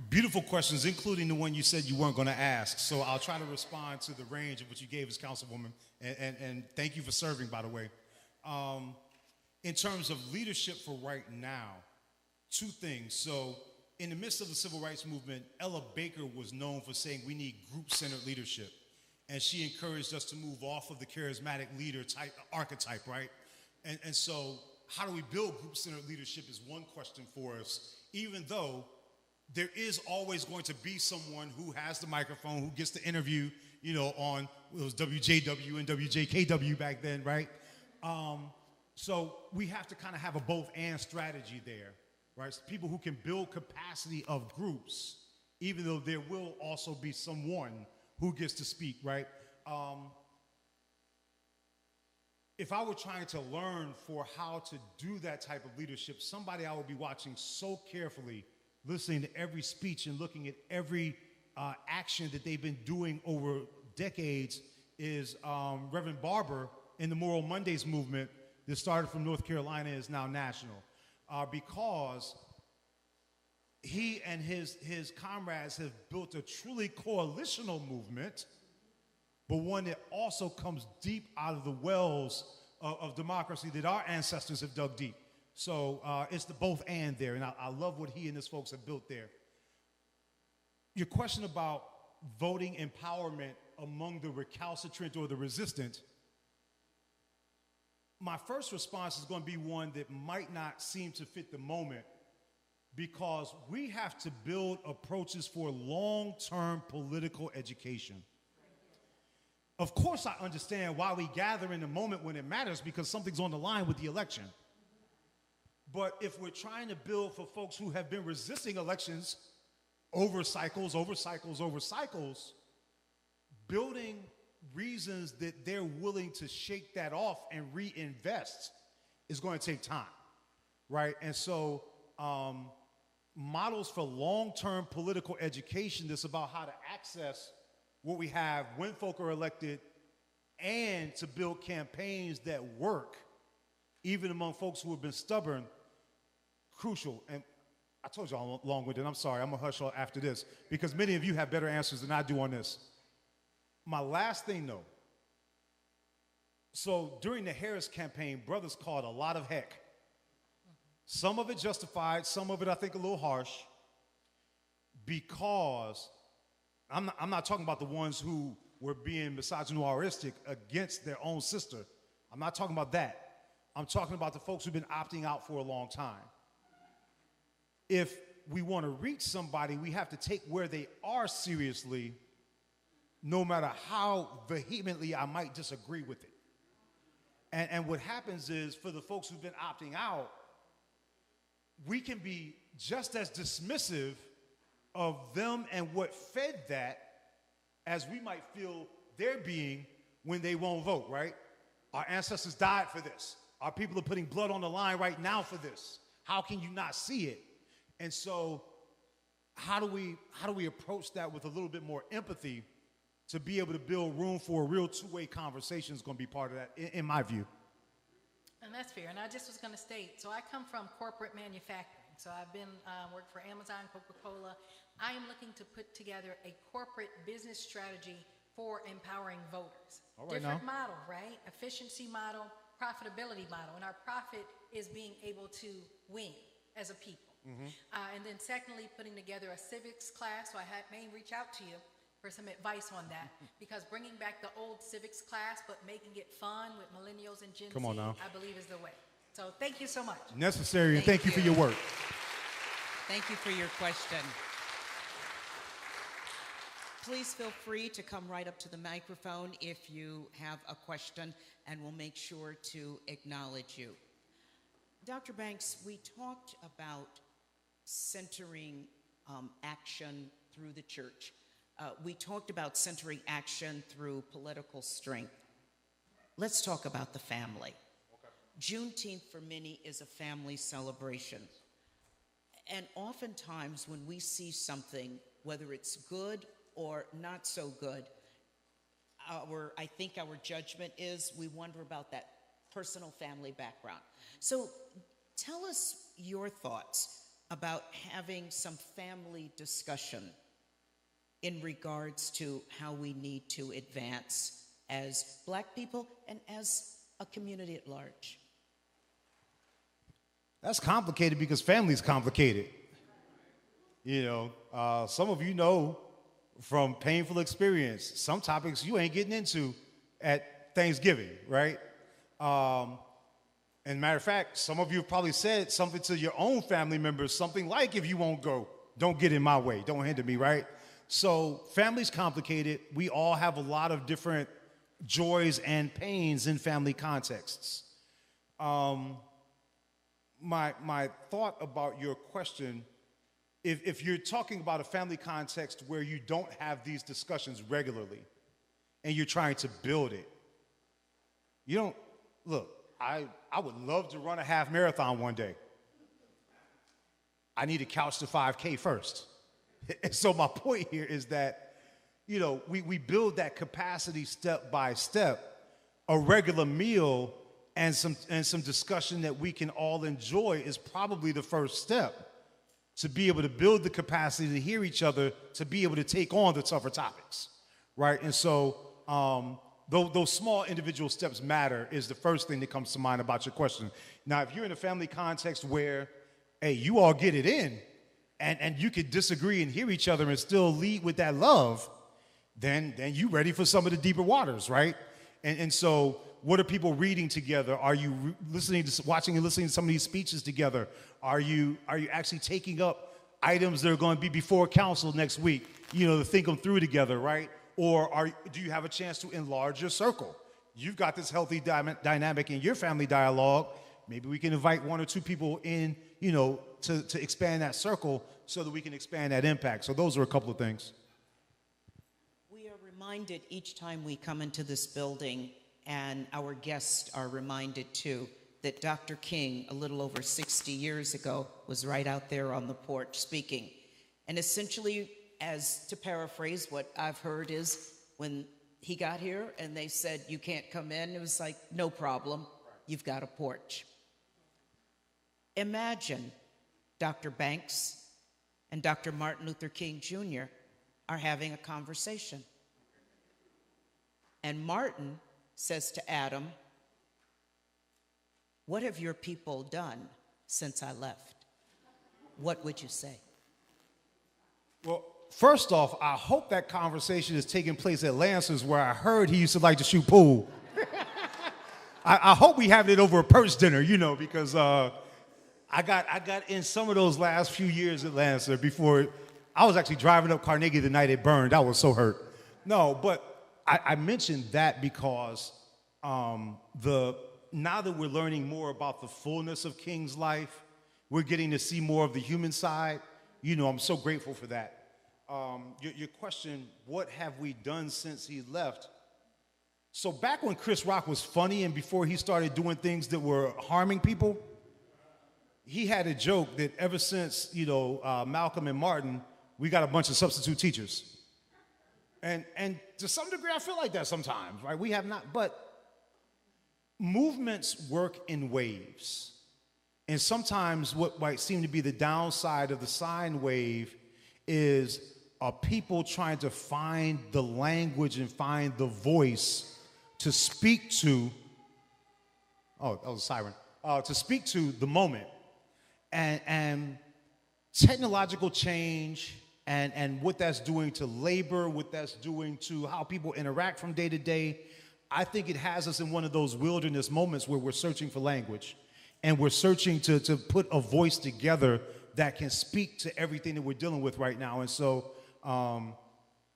Beautiful questions, including the one you said you weren't going to ask. So I'll try to respond to the range of what you gave as Councilwoman. And thank you for serving, by the way. In terms of leadership for right now, two things. So in the midst of the civil rights movement, Ella Baker was known for saying we need group-centered leadership. And she encouraged us to move off of the charismatic leader type archetype, right? And so how do we build group-centered leadership is one question for us, even though there is always going to be someone who has the microphone, who gets to interview, you know, on, it was WJW and WJKW back then, right? So we have to kind of have a both-and strategy there, right? So people who can build capacity of groups, even though there will also be someone who gets to speak, right? If I were trying to learn for how to do that type of leadership, somebody I would be watching so carefully, listening to every speech and looking at every action that they've been doing over decades is Reverend Barber in the Moral Mondays movement that started from North Carolina and is now national. Because he and his comrades have built a truly coalitional movement, but one that also comes deep out of the wells of democracy that our ancestors have dug deep. So it's the both and there, and I love what he and his folks have built there. Your question about voting empowerment among the recalcitrant or the resistant, my first response is going to be one that might not seem to fit the moment, because we have to build approaches for long-term political education. Of course, I understand why we gather in the moment when it matters, because something's on the line with the election. But if we're trying to build for folks who have been resisting elections over cycles, building reasons that they're willing to shake that off and reinvest is going to take time, right? And so models for long-term political education that's about how to access what we have when folk are elected and to build campaigns that work, even among folks who have been stubborn, crucial. And I told you I'm long-winded. I'm sorry. I'm going to hush after this because many of you have better answers than I do on this. My last thing, though. So during the Harris campaign, brothers called a lot of heck. Some of it justified, some of it I think a little harsh, because I'm not talking about the ones who were being misogynistic against their own sister. I'm not talking about that. I'm talking about the folks who've been opting out for a long time. If we want to reach somebody, we have to take where they are seriously, no matter how vehemently I might disagree with it. And what happens is, for the folks who've been opting out, we can be just as dismissive of them and what fed that as we might feel they're being when they won't vote, right? Our ancestors died for this. Our people are putting blood on the line right now for this. How can you not see it? And so how do we approach that with a little bit more empathy to be able to build room for a real two-way conversation is going to be part of that, in my view. And that's fair. And I just was going to state, so I come from corporate manufacturing. So I've been worked for Amazon, Coca-Cola. I am looking to put together a corporate business strategy for empowering voters. All right, different now. model, right? Efficiency model, profitability model. And our profit is being able to win as a people. And then secondly, putting together a civics class. So I may reach out to you for some advice on that, because bringing back the old civics class but making it fun with millennials and Gen Z, I believe is the way. So thank you so much. Necessary, and thank you for your work. Thank you for your question. Please feel free to come right up to the microphone if you have a question, and we'll make sure to acknowledge you. Dr. Banks, we talked about centering action through the church. We talked about centering action through political strength. Let's talk about the family. Juneteenth for many is a family celebration. And oftentimes when we see something, whether it's good or not so good, I think our judgment is we wonder about that personal family background. So tell us your thoughts about having some family discussion in regards to how we need to advance as Black people and as a community at large. That's complicated because family's complicated. You know, some of you know from painful experience, some topics you ain't getting into at Thanksgiving, right? And matter of fact, some of you have probably said something to your own family members, something like, if you won't go, don't get in my way, don't hinder me, right? So family's complicated. We all have a lot of different joys and pains in family contexts. My thought about your question, if you're talking about a family context where you don't have these discussions regularly and you're trying to build it, you don't, look, I would love to run a half marathon one day. I need to couch to 5K first. And so my point here is that, you know, we build that capacity step by step. A regular meal and some discussion that we can all enjoy is probably the first step to be able to build the capacity to hear each other, to be able to take on the tougher topics, right? And so those small individual steps matter is the first thing that comes to mind about your question. Now, if you're in a family context where, hey, you all get it in, and you can disagree and hear each other and still lead with that love, then you ready for some of the deeper waters, right? And so what are people reading together? Are you watching and listening to some of these speeches together? Are you actually taking up items that are going to be before council next week, you know, to think them through together, right? Or do you have a chance to enlarge your circle? You've got this healthy dynamic in your family dialogue. Maybe we can invite one or two people in, you know, to expand that circle so that we can expand that impact. So those are a couple of things. We are reminded each time we come into this building, and our guests are reminded too, that Dr. King, a little over 60 years ago, was right out there on the porch speaking. And essentially, as to paraphrase, what I've heard is when he got here and they said, you can't come in, it was like, no problem, you've got a porch. Imagine Dr. Banks and Dr. Martin Luther King Jr. are having a conversation. And Martin says to Adam, what have your people done since I left? What would you say? Well, first off, I hope that conversation is taking place at Lancers, where I heard he used to like to shoot pool. I hope we have it over a purse dinner, you know, because I got in some of those last few years at Lancer before. I was actually driving up Carnegie the night it burned. I was so hurt. No, but I mentioned that because now that we're learning more about the fullness of King's life, we're getting to see more of the human side. You know, I'm so grateful for that. Your question, what have we done since he left? So back when Chris Rock was funny and before he started doing things that were harming people, he had a joke that ever since, you know, Malcolm and Martin, we got a bunch of substitute teachers. And to some degree, I feel like that sometimes, right? We have not, but movements work in waves. And sometimes what might seem to be the downside of the sine wave is people trying to find the language and find the voice to speak to, oh, that was a siren, to speak to the moment. And technological change and what that's doing to labor, what that's doing to how people interact from day to day, I think it has us in one of those wilderness moments where we're searching for language and we're searching to put a voice together that can speak to everything that we're dealing with right now. And so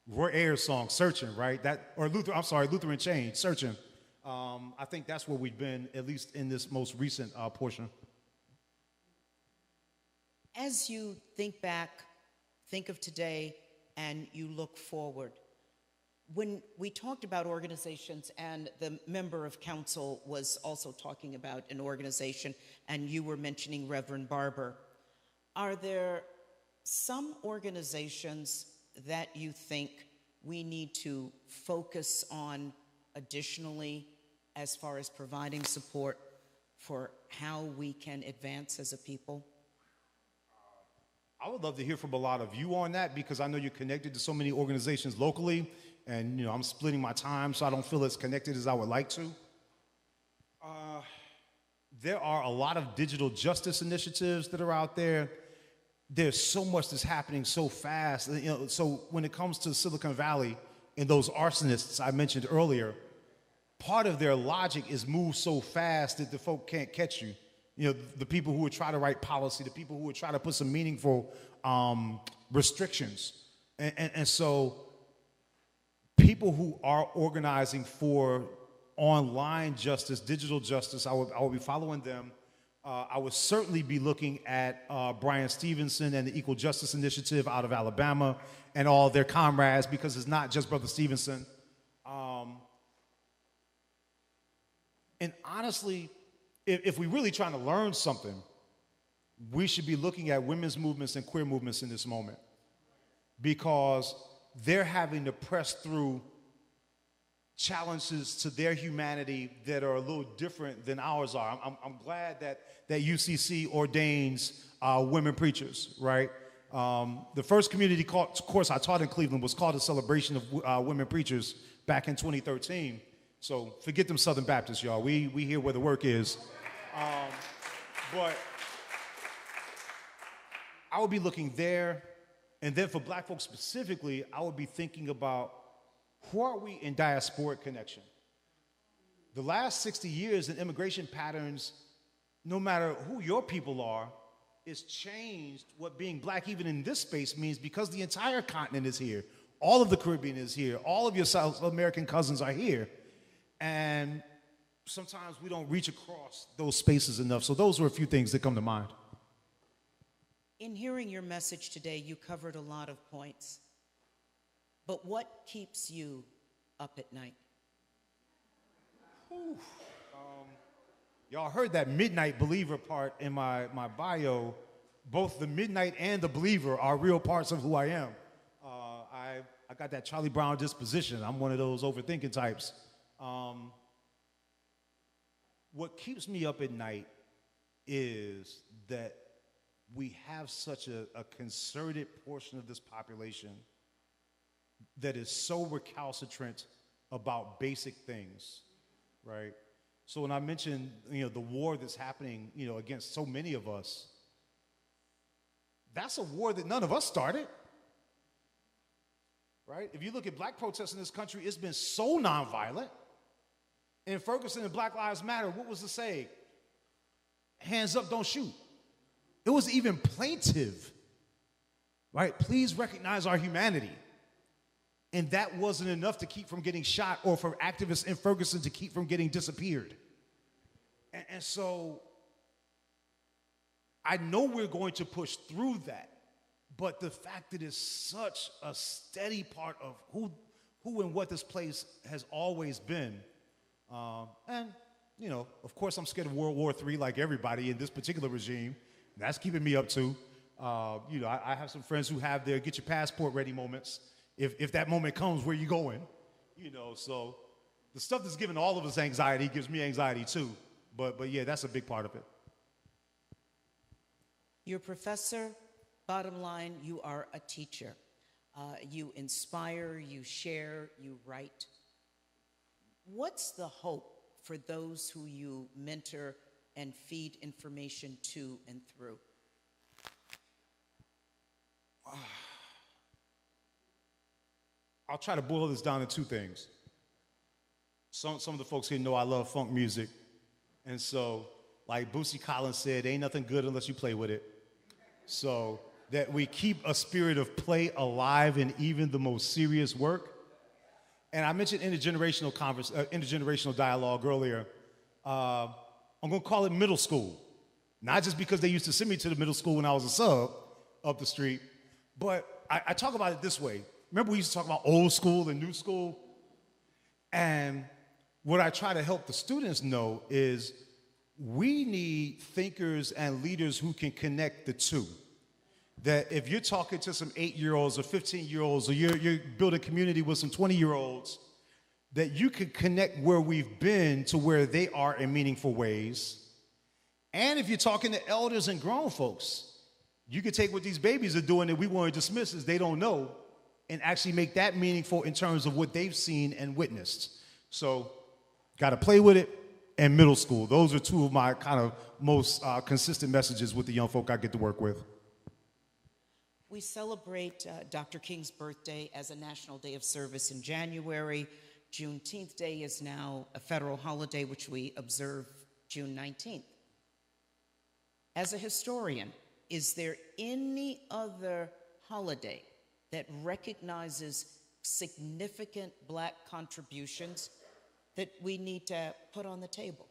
Roy Ayers' song, Searching, right? Luther in Chains, Searching. I think that's where we've been, at least in this most recent portion. As you think back, think of today, and you look forward, when we talked about organizations and the member of council was also talking about an organization, and you were mentioning Reverend Barber, are there some organizations that you think we need to focus on additionally as far as providing support for how we can advance as a people? I would love to hear from a lot of you on that, because I know you're connected to so many organizations locally, and I'm splitting my time so I don't feel as connected as I would like to. There are a lot of digital justice initiatives that are out there. There's so much that's happening so fast. So when it comes to Silicon Valley and those arsonists I mentioned earlier, part of their logic is move so fast that the folk can't catch you. The people who would try to write policy, the people who would try to put some meaningful restrictions. And so people who are organizing for online justice, digital justice, I will be following them. I would certainly be looking at Brian Stevenson and the Equal Justice Initiative out of Alabama and all their comrades, because it's not just Brother Stevenson. And honestly, if we're really trying to learn something, we should be looking at women's movements and queer movements in this moment, because they're having to press through challenges to their humanity that are a little different than ours are. I'm glad that UCC ordains women preachers, right? The first community course I taught in Cleveland was called the Celebration of Women Preachers back in 2013. So forget them Southern Baptists, y'all. We hear where the work is. But I would be looking there. And then for black folks specifically, I would be thinking about, who are we in diasporic connection? The last 60 years in immigration patterns, no matter who your people are, it's changed what being black, even in this space, means, because the entire continent is here. All of the Caribbean is here. All of your South American cousins are here. And sometimes we don't reach across those spaces enough. So those were a few things that come to mind. In hearing your message today, you covered a lot of points. But what keeps you up at night? Y'all heard that midnight believer part in my bio. Both the midnight and the believer are real parts of who I am. I got that Charlie Brown disposition. I'm one of those overthinking types. What keeps me up at night is that we have such a concerted portion of this population that is so recalcitrant about basic things, right? So when I mentioned, the war that's happening, against so many of us, that's a war that none of us started, right? If you look at black protests in this country, it's been so nonviolent. In Ferguson and Black Lives Matter, what was the saying? Hands up, don't shoot. It was even plaintive, right? Please recognize our humanity. And that wasn't enough to keep from getting shot, or for activists in Ferguson to keep from getting disappeared. And so I know we're going to push through that, but the fact that it's such a steady part of who and what this place has always been. And, of course I'm scared of World War III like everybody in this particular regime. That's keeping me up too. I have some friends who have their get your passport ready moments. If that moment comes, where you going? So the stuff that's giving all of us anxiety gives me anxiety too. But yeah, that's a big part of it. You're a professor. Bottom line, you are a teacher. You inspire, you share, you write. What's the hope for those who you mentor and feed information to and through? I'll try to boil this down to two things. Some of the folks here know I love funk music. And so, like Boosie Collins said, ain't nothing good unless you play with it. So that we keep a spirit of play alive in even the most serious work. And I mentioned intergenerational dialogue earlier. I'm going to call it middle school. Not just because they used to send me to the middle school when I was a sub up the street, but I talk about it this way. Remember we used to talk about old school and new school? And what I try to help the students know is we need thinkers and leaders who can connect the two. that if you're talking to some 8-year-olds or 15-year-olds, or you're building community with some 20-year-olds, that you could connect where we've been to where they are in meaningful ways. And if you're talking to elders and grown folks, you could take what these babies are doing that we want to dismiss as they don't know and actually make that meaningful in terms of what they've seen and witnessed. So, got to play with it, and middle school. Those are two of my kind of most consistent messages with the young folk I get to work with. We celebrate Dr. King's birthday as a National Day of Service in January. Juneteenth Day is now a federal holiday, which we observe June 19th. As a historian, is there any other holiday that recognizes significant Black contributions that we need to put on the table?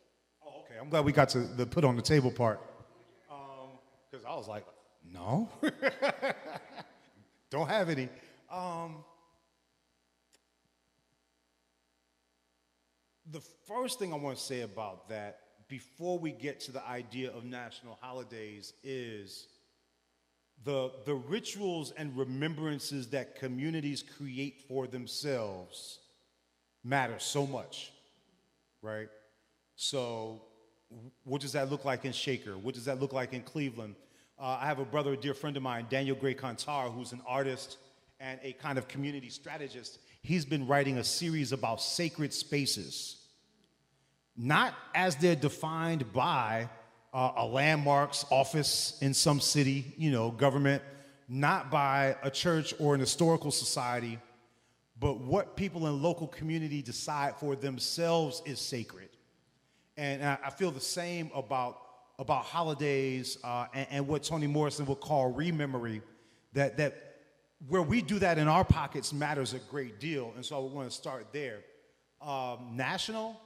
Oh, okay. I'm glad we got to the put on the table part. Because I was like, no, don't have any. The first thing I want to say about that, before we get to the idea of national holidays, is the rituals and remembrances that communities create for themselves matter so much, right? So what does that look like in Shaker? What does that look like in Cleveland? I have a brother, a dear friend of mine, Daniel Gray Kantar, who's an artist and a kind of community strategist. He's been writing a series about sacred spaces, not as they're defined by a landmarks office in some city, government, not by a church or an historical society, but what people in local community decide for themselves is sacred. And I feel the same about holidays and what Toni Morrison would call rememory, that where we do that in our pockets matters a great deal. And so I would want to start there. National,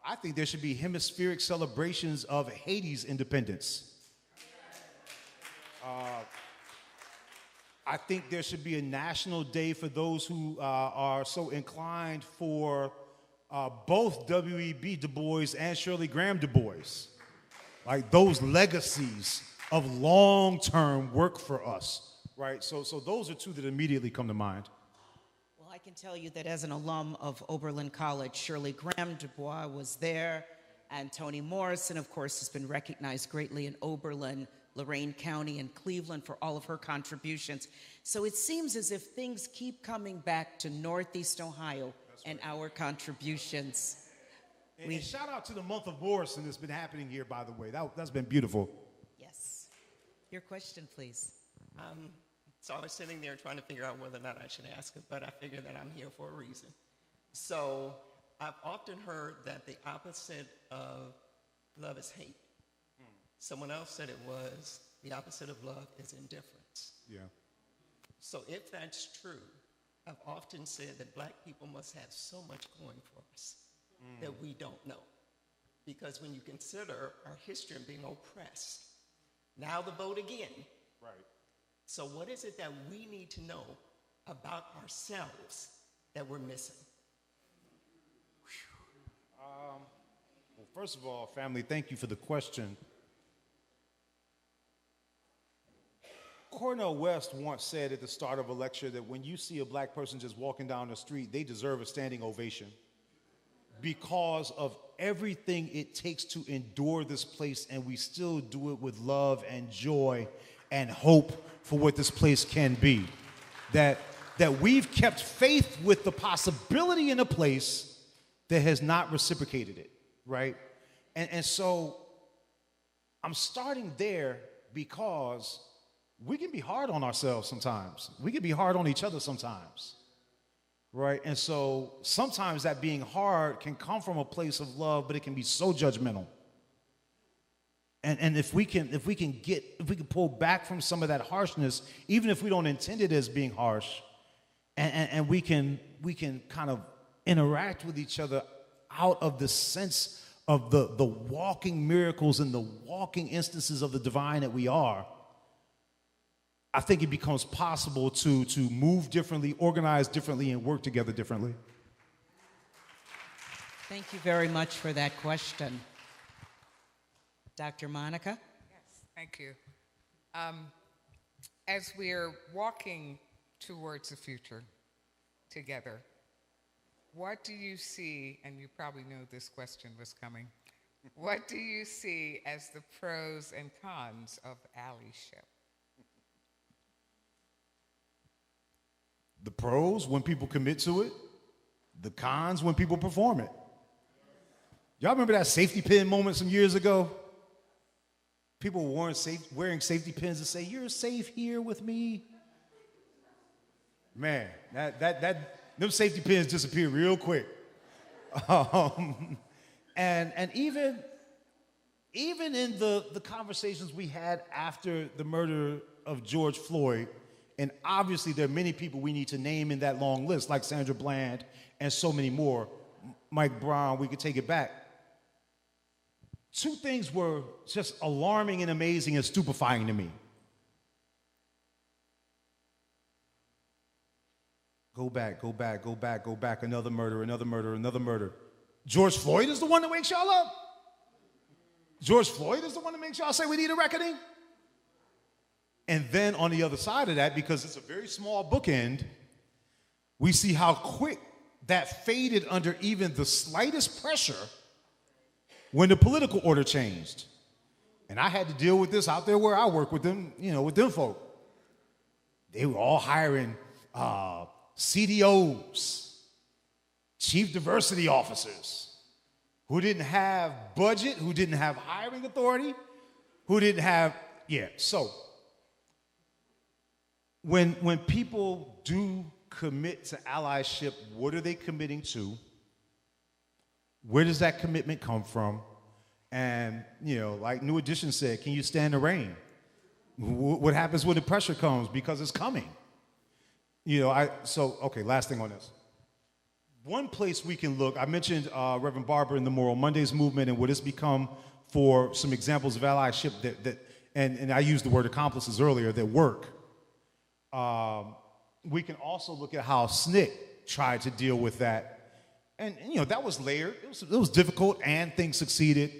I think there should be hemispheric celebrations of Haiti's independence. I think there should be a national day for those who are so inclined for both W.E.B. Du Bois and Shirley Graham Du Bois. Like those legacies of long-term work for us, right? So those are two that immediately come to mind. Well, I can tell you that as an alum of Oberlin College, Shirley Graham Du Bois was there, and Toni Morrison, of course, has been recognized greatly in Oberlin, Lorain County, and Cleveland for all of her contributions. So it seems as if things keep coming back to Northeast Ohio and our contributions. And shout out to the month of Morrison that's been happening here, by the way. That's been beautiful. Yes. Your question, please. So I was sitting there trying to figure out whether or not I should ask it, but I figured that I'm here for a reason. So I've often heard that the opposite of love is hate. Someone else said it was the opposite of love is indifference. Yeah. So if that's true, I've often said that Black people must have so much going for us that we don't know. Because when you consider our history of being oppressed, now the vote again. Right. So what is it that we need to know about ourselves that we're missing? Well, first of all, family, thank you for the question. Cornel West once said at the start of a lecture that when you see a Black person just walking down the street, they deserve a standing ovation because of everything it takes to endure this place, and we still do it with love and joy and hope for what this place can be. That we've kept faith with the possibility in a place that has not reciprocated it, right? And so I'm starting there because we can be hard on ourselves sometimes. We can be hard on each other sometimes, right? And so sometimes that being hard can come from a place of love, but it can be so judgmental. And if we can pull back from some of that harshness, even if we don't intend it as being harsh, and we can kind of interact with each other out of the sense of the walking miracles and the walking instances of the divine that we are, I think it becomes possible to move differently, organize differently, and work together differently. Thank you very much for that question. Dr. Monica? Yes, thank you. as we're walking towards the future together, what do you see, and you probably know this question was coming, what do you see as the pros and cons of allyship? The pros, when people commit to it. The cons, when people perform it. Y'all remember that safety pin moment some years ago? People wearing safety pins to say, "You're safe here with me." Man, them safety pins disappear real quick. And even in the conversations we had after the murder of George Floyd, and obviously there are many people we need to name in that long list, like Sandra Bland and so many more, Mike Brown, we could take it back. Two things were just alarming and amazing and stupefying to me. Go back, another murder. George Floyd is the one that wakes y'all up? George Floyd is the one that makes y'all say we need a reckoning? And then on the other side of that, because it's a very small bookend, we see how quick that faded under even the slightest pressure when the political order changed. And I had to deal with this out there where I work with them, with them folk. They were all hiring CDOs, chief diversity officers, who didn't have budget, who didn't have hiring authority, who didn't have, so when people do commit to allyship, what are they committing to? Where does that commitment come from? And, like New Edition said, can you stand the rain? What happens when the pressure comes? Because it's coming. Okay, last thing on this. One place we can look, I mentioned Reverend Barber in the Moral Mondays movement and what it's become for some examples of allyship and I used the word accomplices earlier, that work. We can also look at how SNCC tried to deal with that. And that was layered. It was difficult and things succeeded.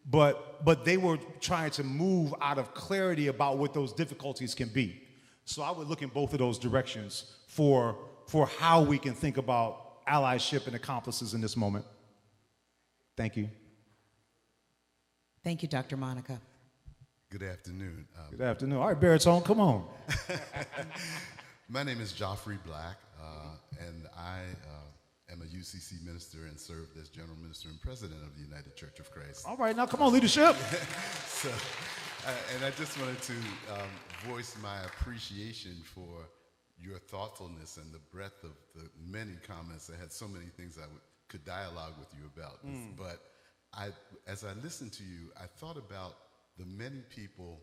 But they were trying to move out of clarity about what those difficulties can be. So I would look in both of those directions for how we can think about allyship and accomplices in this moment. Thank you. Thank you, Dr. Monica. Good afternoon. Good afternoon. All right, baritone, come on. My name is Joffrey Black, and I am a UCC minister and served as general minister and president of the United Church of Christ. All right, now come on, leadership. And I just wanted to voice my appreciation for your thoughtfulness and the breadth of the many comments. I had so many things I could dialogue with you about. But as I listened to you, I thought about the many people,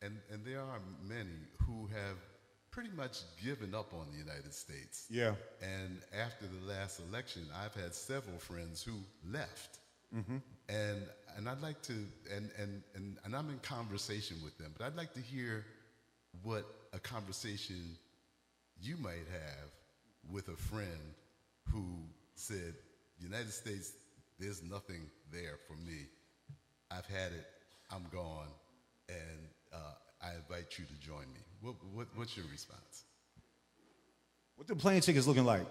and there are many, who have pretty much given up on the United States. Yeah. And after the last election, I've had several friends who left. Mm-hmm. And I'd like to, and I'm in conversation with them, but I'd like to hear what a conversation you might have with a friend who said, United States, there's nothing there for me. I've had it, I'm gone, and I invite you to join me. What's your response? What the plane tickets looking like?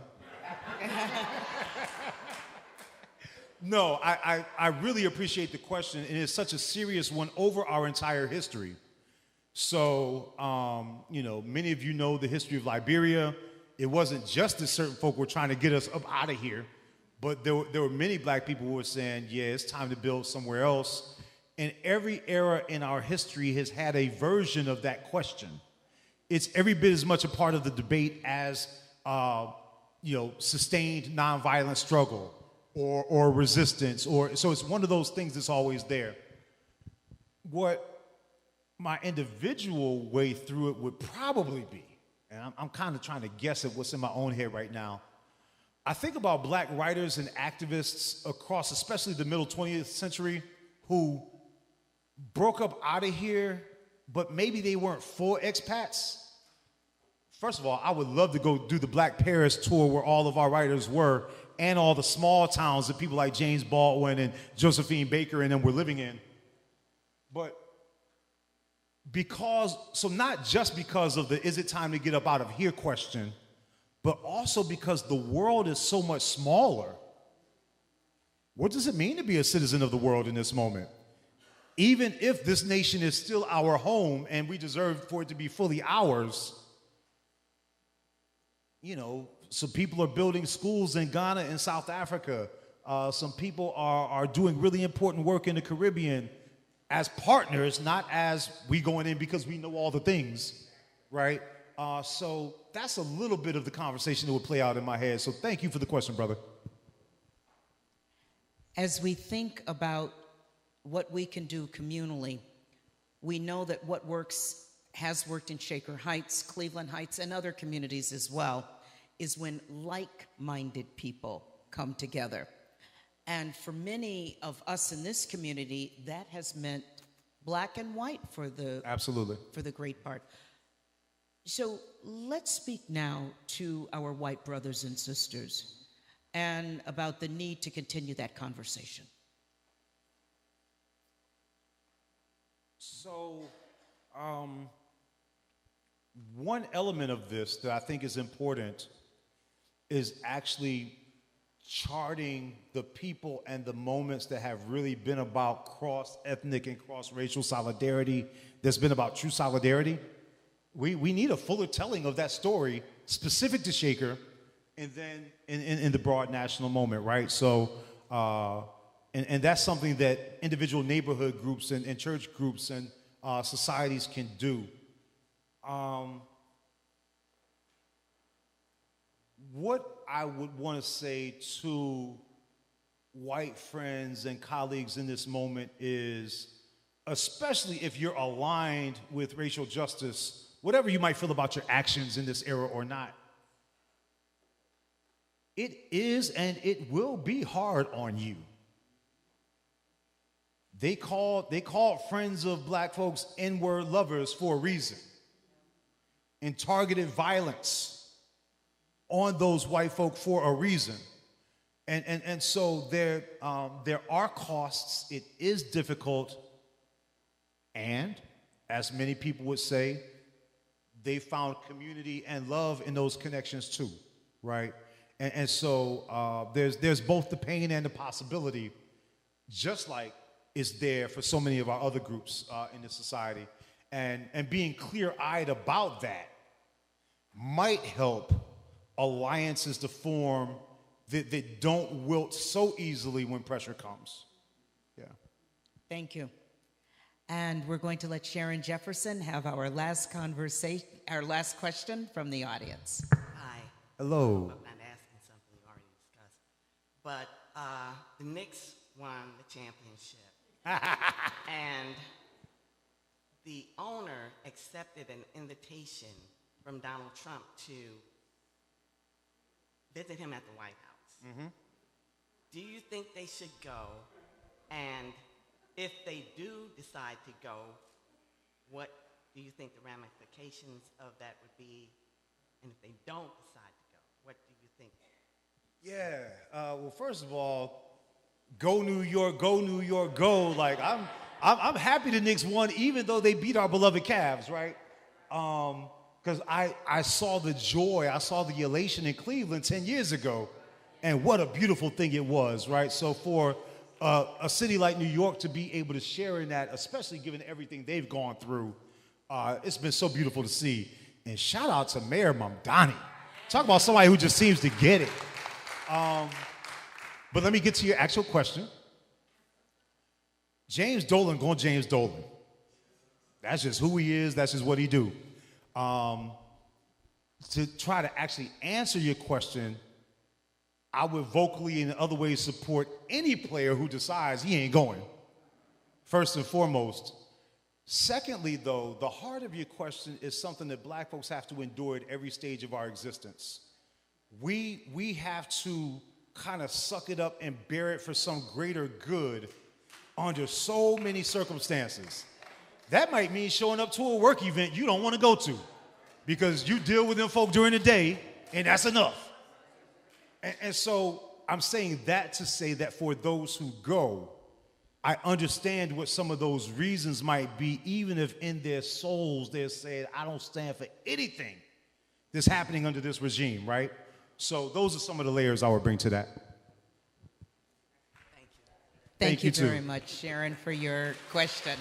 No, I really appreciate the question, and it's such a serious one over our entire history. So, many of you know the history of Liberia. It wasn't just that certain folk were trying to get us up out of here, but there were many black people who were saying, yeah, it's time to build somewhere else. And every era in our history has had a version of that question. It's every bit as much a part of the debate as, sustained nonviolent struggle or resistance. So it's one of those things that's always there. What my individual way through it would probably be, and I'm kind of trying to guess at what's in my own head right now. I think about black writers and activists across, especially the middle 20th century, who broke up out of here, but maybe they weren't full expats. First of all, I would love to go do the Black Paris tour where all of our writers were, and all the small towns that people like James Baldwin and Josephine Baker and them were living in. But not just because of the is it time to get up out of here question, but also because the world is so much smaller. What does it mean to be a citizen of the world in this moment? Even if this nation is still our home and we deserve for it to be fully ours, you know, some people are building schools in Ghana and South Africa. Some people are doing really important work in the Caribbean as partners, not as we going in because we know all the things, right? So that's a little bit of the conversation that would play out in my head. So thank you for the question, brother. As we think about what we can do communally, we know that what has worked in Shaker Heights, Cleveland Heights, and other communities as well, is when like-minded people come together. And for many of us in this community, that has meant black and white for the great part. So let's speak now to our white brothers and sisters and about the need to continue that conversation. So, one element of this that I think is important is actually charting the people and the moments that have really been about cross-ethnic and cross-racial solidarity, that's been about true solidarity. We need a fuller telling of that story specific to Shaker and then in the broad national moment, right? So, and that's something that individual neighborhood groups and church groups and societies can do. What I would want to say to white friends and colleagues in this moment is, especially if you're aligned with racial justice, whatever you might feel about your actions in this era or not, it is and it will be hard on you. They called friends of black folks N-word lovers for a reason, and targeted violence on those white folk for a reason. And so there are costs. It is difficult. And as many people would say, they found community and love in those connections too, right? And so there's both the pain and the possibility, just like is there for so many of our other groups in this society. And being clear-eyed about that might help alliances to form that don't wilt so easily when pressure comes. Yeah. Thank you. And we're going to let Sharon Jefferson have our last question from the audience. Hi. Hello. I'm not asking something we already discussed. But the Knicks won the championship. And the owner accepted an invitation from Donald Trump to visit him at the White House. Mm-hmm. Do you think they should go? And if they do decide to go, what do you think the ramifications of that would be? And if they don't decide to go, what do you think? Yeah. Well, first of all, go New York, go New York, go. Like I'm happy the Knicks won, even though they beat our beloved Cavs, right? Because I saw the joy, I saw the elation in Cleveland 10 years ago, and what a beautiful thing it was, right? So for a city like New York to be able to share in that, especially given everything they've gone through, it's been so beautiful to see. And shout out to Mayor Mamdani. Talk about somebody who just seems to get it. But let me get to your actual question. James Dolan going James Dolan. That's just who he is. That's just what he do. To try to actually answer your question, I would vocally and in other ways support any player who decides he ain't going, first and foremost. Secondly, though, the heart of your question is something that black folks have to endure at every stage of our existence. We have to kind of suck it up and bear it for some greater good under so many circumstances. That might mean showing up to a work event you don't want to go to because you deal with them folk during the day, and that's enough. And so I'm saying that to say that for those who go, I understand what some of those reasons might be, even if in their souls they're saying, I don't stand for anything that's happening under this regime, right? So those are some of the layers I would bring to that. Thank you too. very much, Sharon, for your question.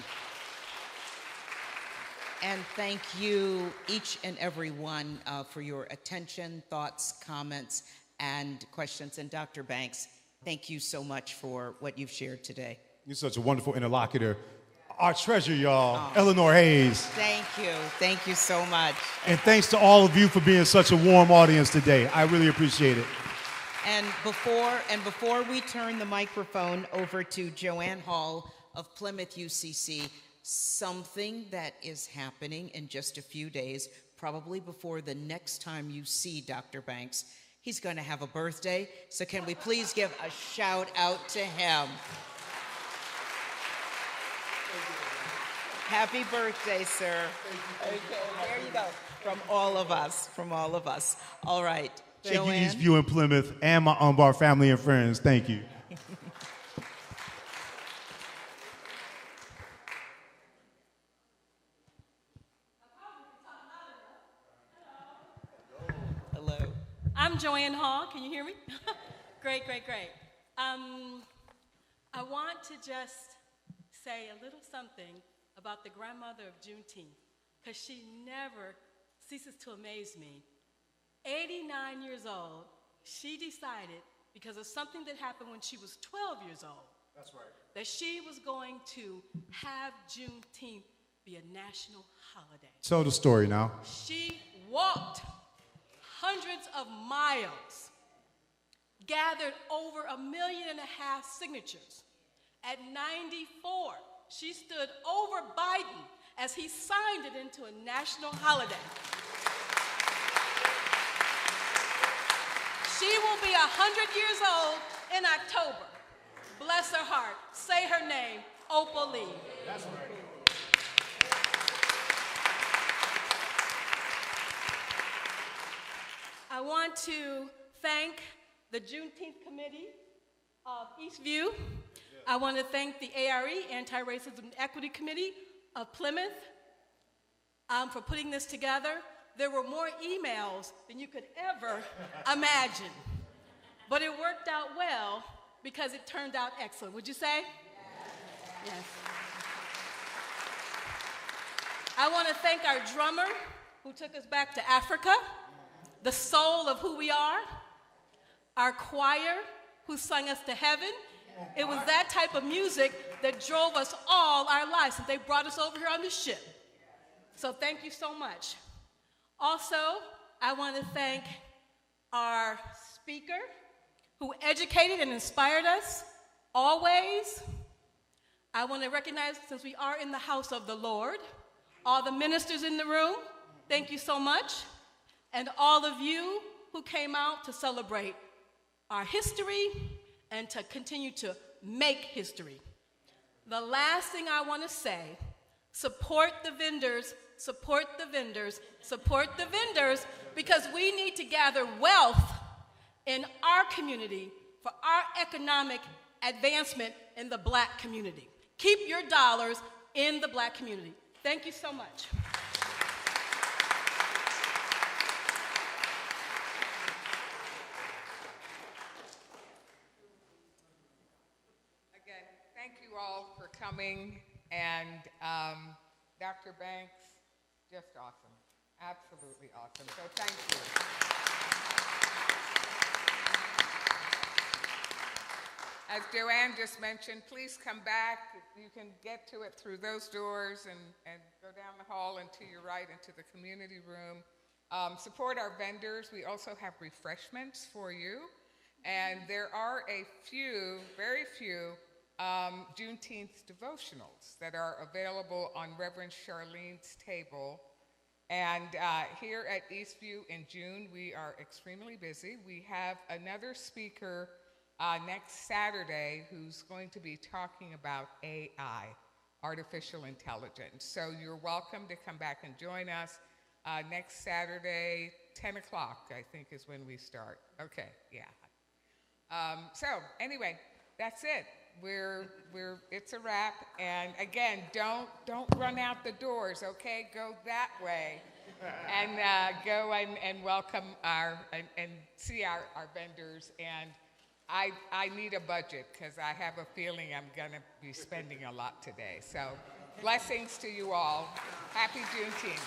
And thank you, each and every one, for your attention, thoughts, comments, and questions. And Dr. Banks, thank you so much for what you've shared today. You're such a wonderful interlocutor. Our treasure, y'all, Eleanor Hayes. Thank you. Thank you so much. And thanks to all of you for being such a warm audience today. I really appreciate it. And before we turn the microphone over to Joanne Hall of Plymouth UCC, something that is happening in just a few days, probably before the next time you see Dr. Banks, he's going to have a birthday. So can we please give a shout out to him? Happy birthday, sir. Okay, there you go. From all of us. All right. Thank Joanne? you, Eastview and Plymouth, and my Unbar family and friends. Thank you. Hello. I'm Joanne Hall. Can you hear me? Great. I want to just say a little something about the grandmother of Juneteenth, because she never ceases to amaze me. 89 years old, she decided, because of something that happened when she was 12 years old, That's right. that she was going to have Juneteenth be a national holiday. Tell the story now. She walked hundreds of miles, gathered over 1.5 million signatures. At 94, she stood over Biden as he signed it into a national holiday. She will be 100 years old in October. Bless her heart. Say her name, Opal Lee. That's right. I want to thank the Juneteenth Committee of Eastview. I want to thank the ARE, Anti-Racism and Equity Committee of Plymouth, for putting this together. There were more emails than you could ever imagine. But it worked out well because it turned out excellent. Would you say? Yes. I want to thank our drummer who took us back to Africa, the soul of who we are, our choir who sung us to heaven. It was that type of music that drove us all our lives, and they brought us over here on the ship. So thank you so much. Also, I want to thank our speaker who educated and inspired us always. I want to recognize, since we are in the house of the Lord, all the ministers in the room, thank you so much. And all of you who came out to celebrate our history and to continue to make history. The last thing I want to say, support the vendors, support the vendors, support the vendors, because we need to gather wealth in our community for our economic advancement in the Black community. Keep your dollars in the Black community. Thank you so much. Again, thank you all for coming, and Dr. Banks, just awesome, absolutely awesome, so thank you. As Joanne just mentioned, please come back. You can get to it through those doors and go down the hall and to your right into the community room. Support our vendors. We also have refreshments for you. And there are a few, very few, Juneteenth devotionals that are available on Reverend Charlene's table. And here at Eastview in June, we are extremely busy. We have another speaker next Saturday who's going to be talking about AI, artificial intelligence. So you're welcome to come back and join us next Saturday, 10 o'clock, I think is when we start. Okay, yeah. So anyway, that's it. it's a wrap. And again, don't run out the doors, okay? Go that way. And go and welcome and see our vendors. And I need a budget because I have a feeling I'm going to be spending a lot today. So blessings to you all. Happy Juneteenth.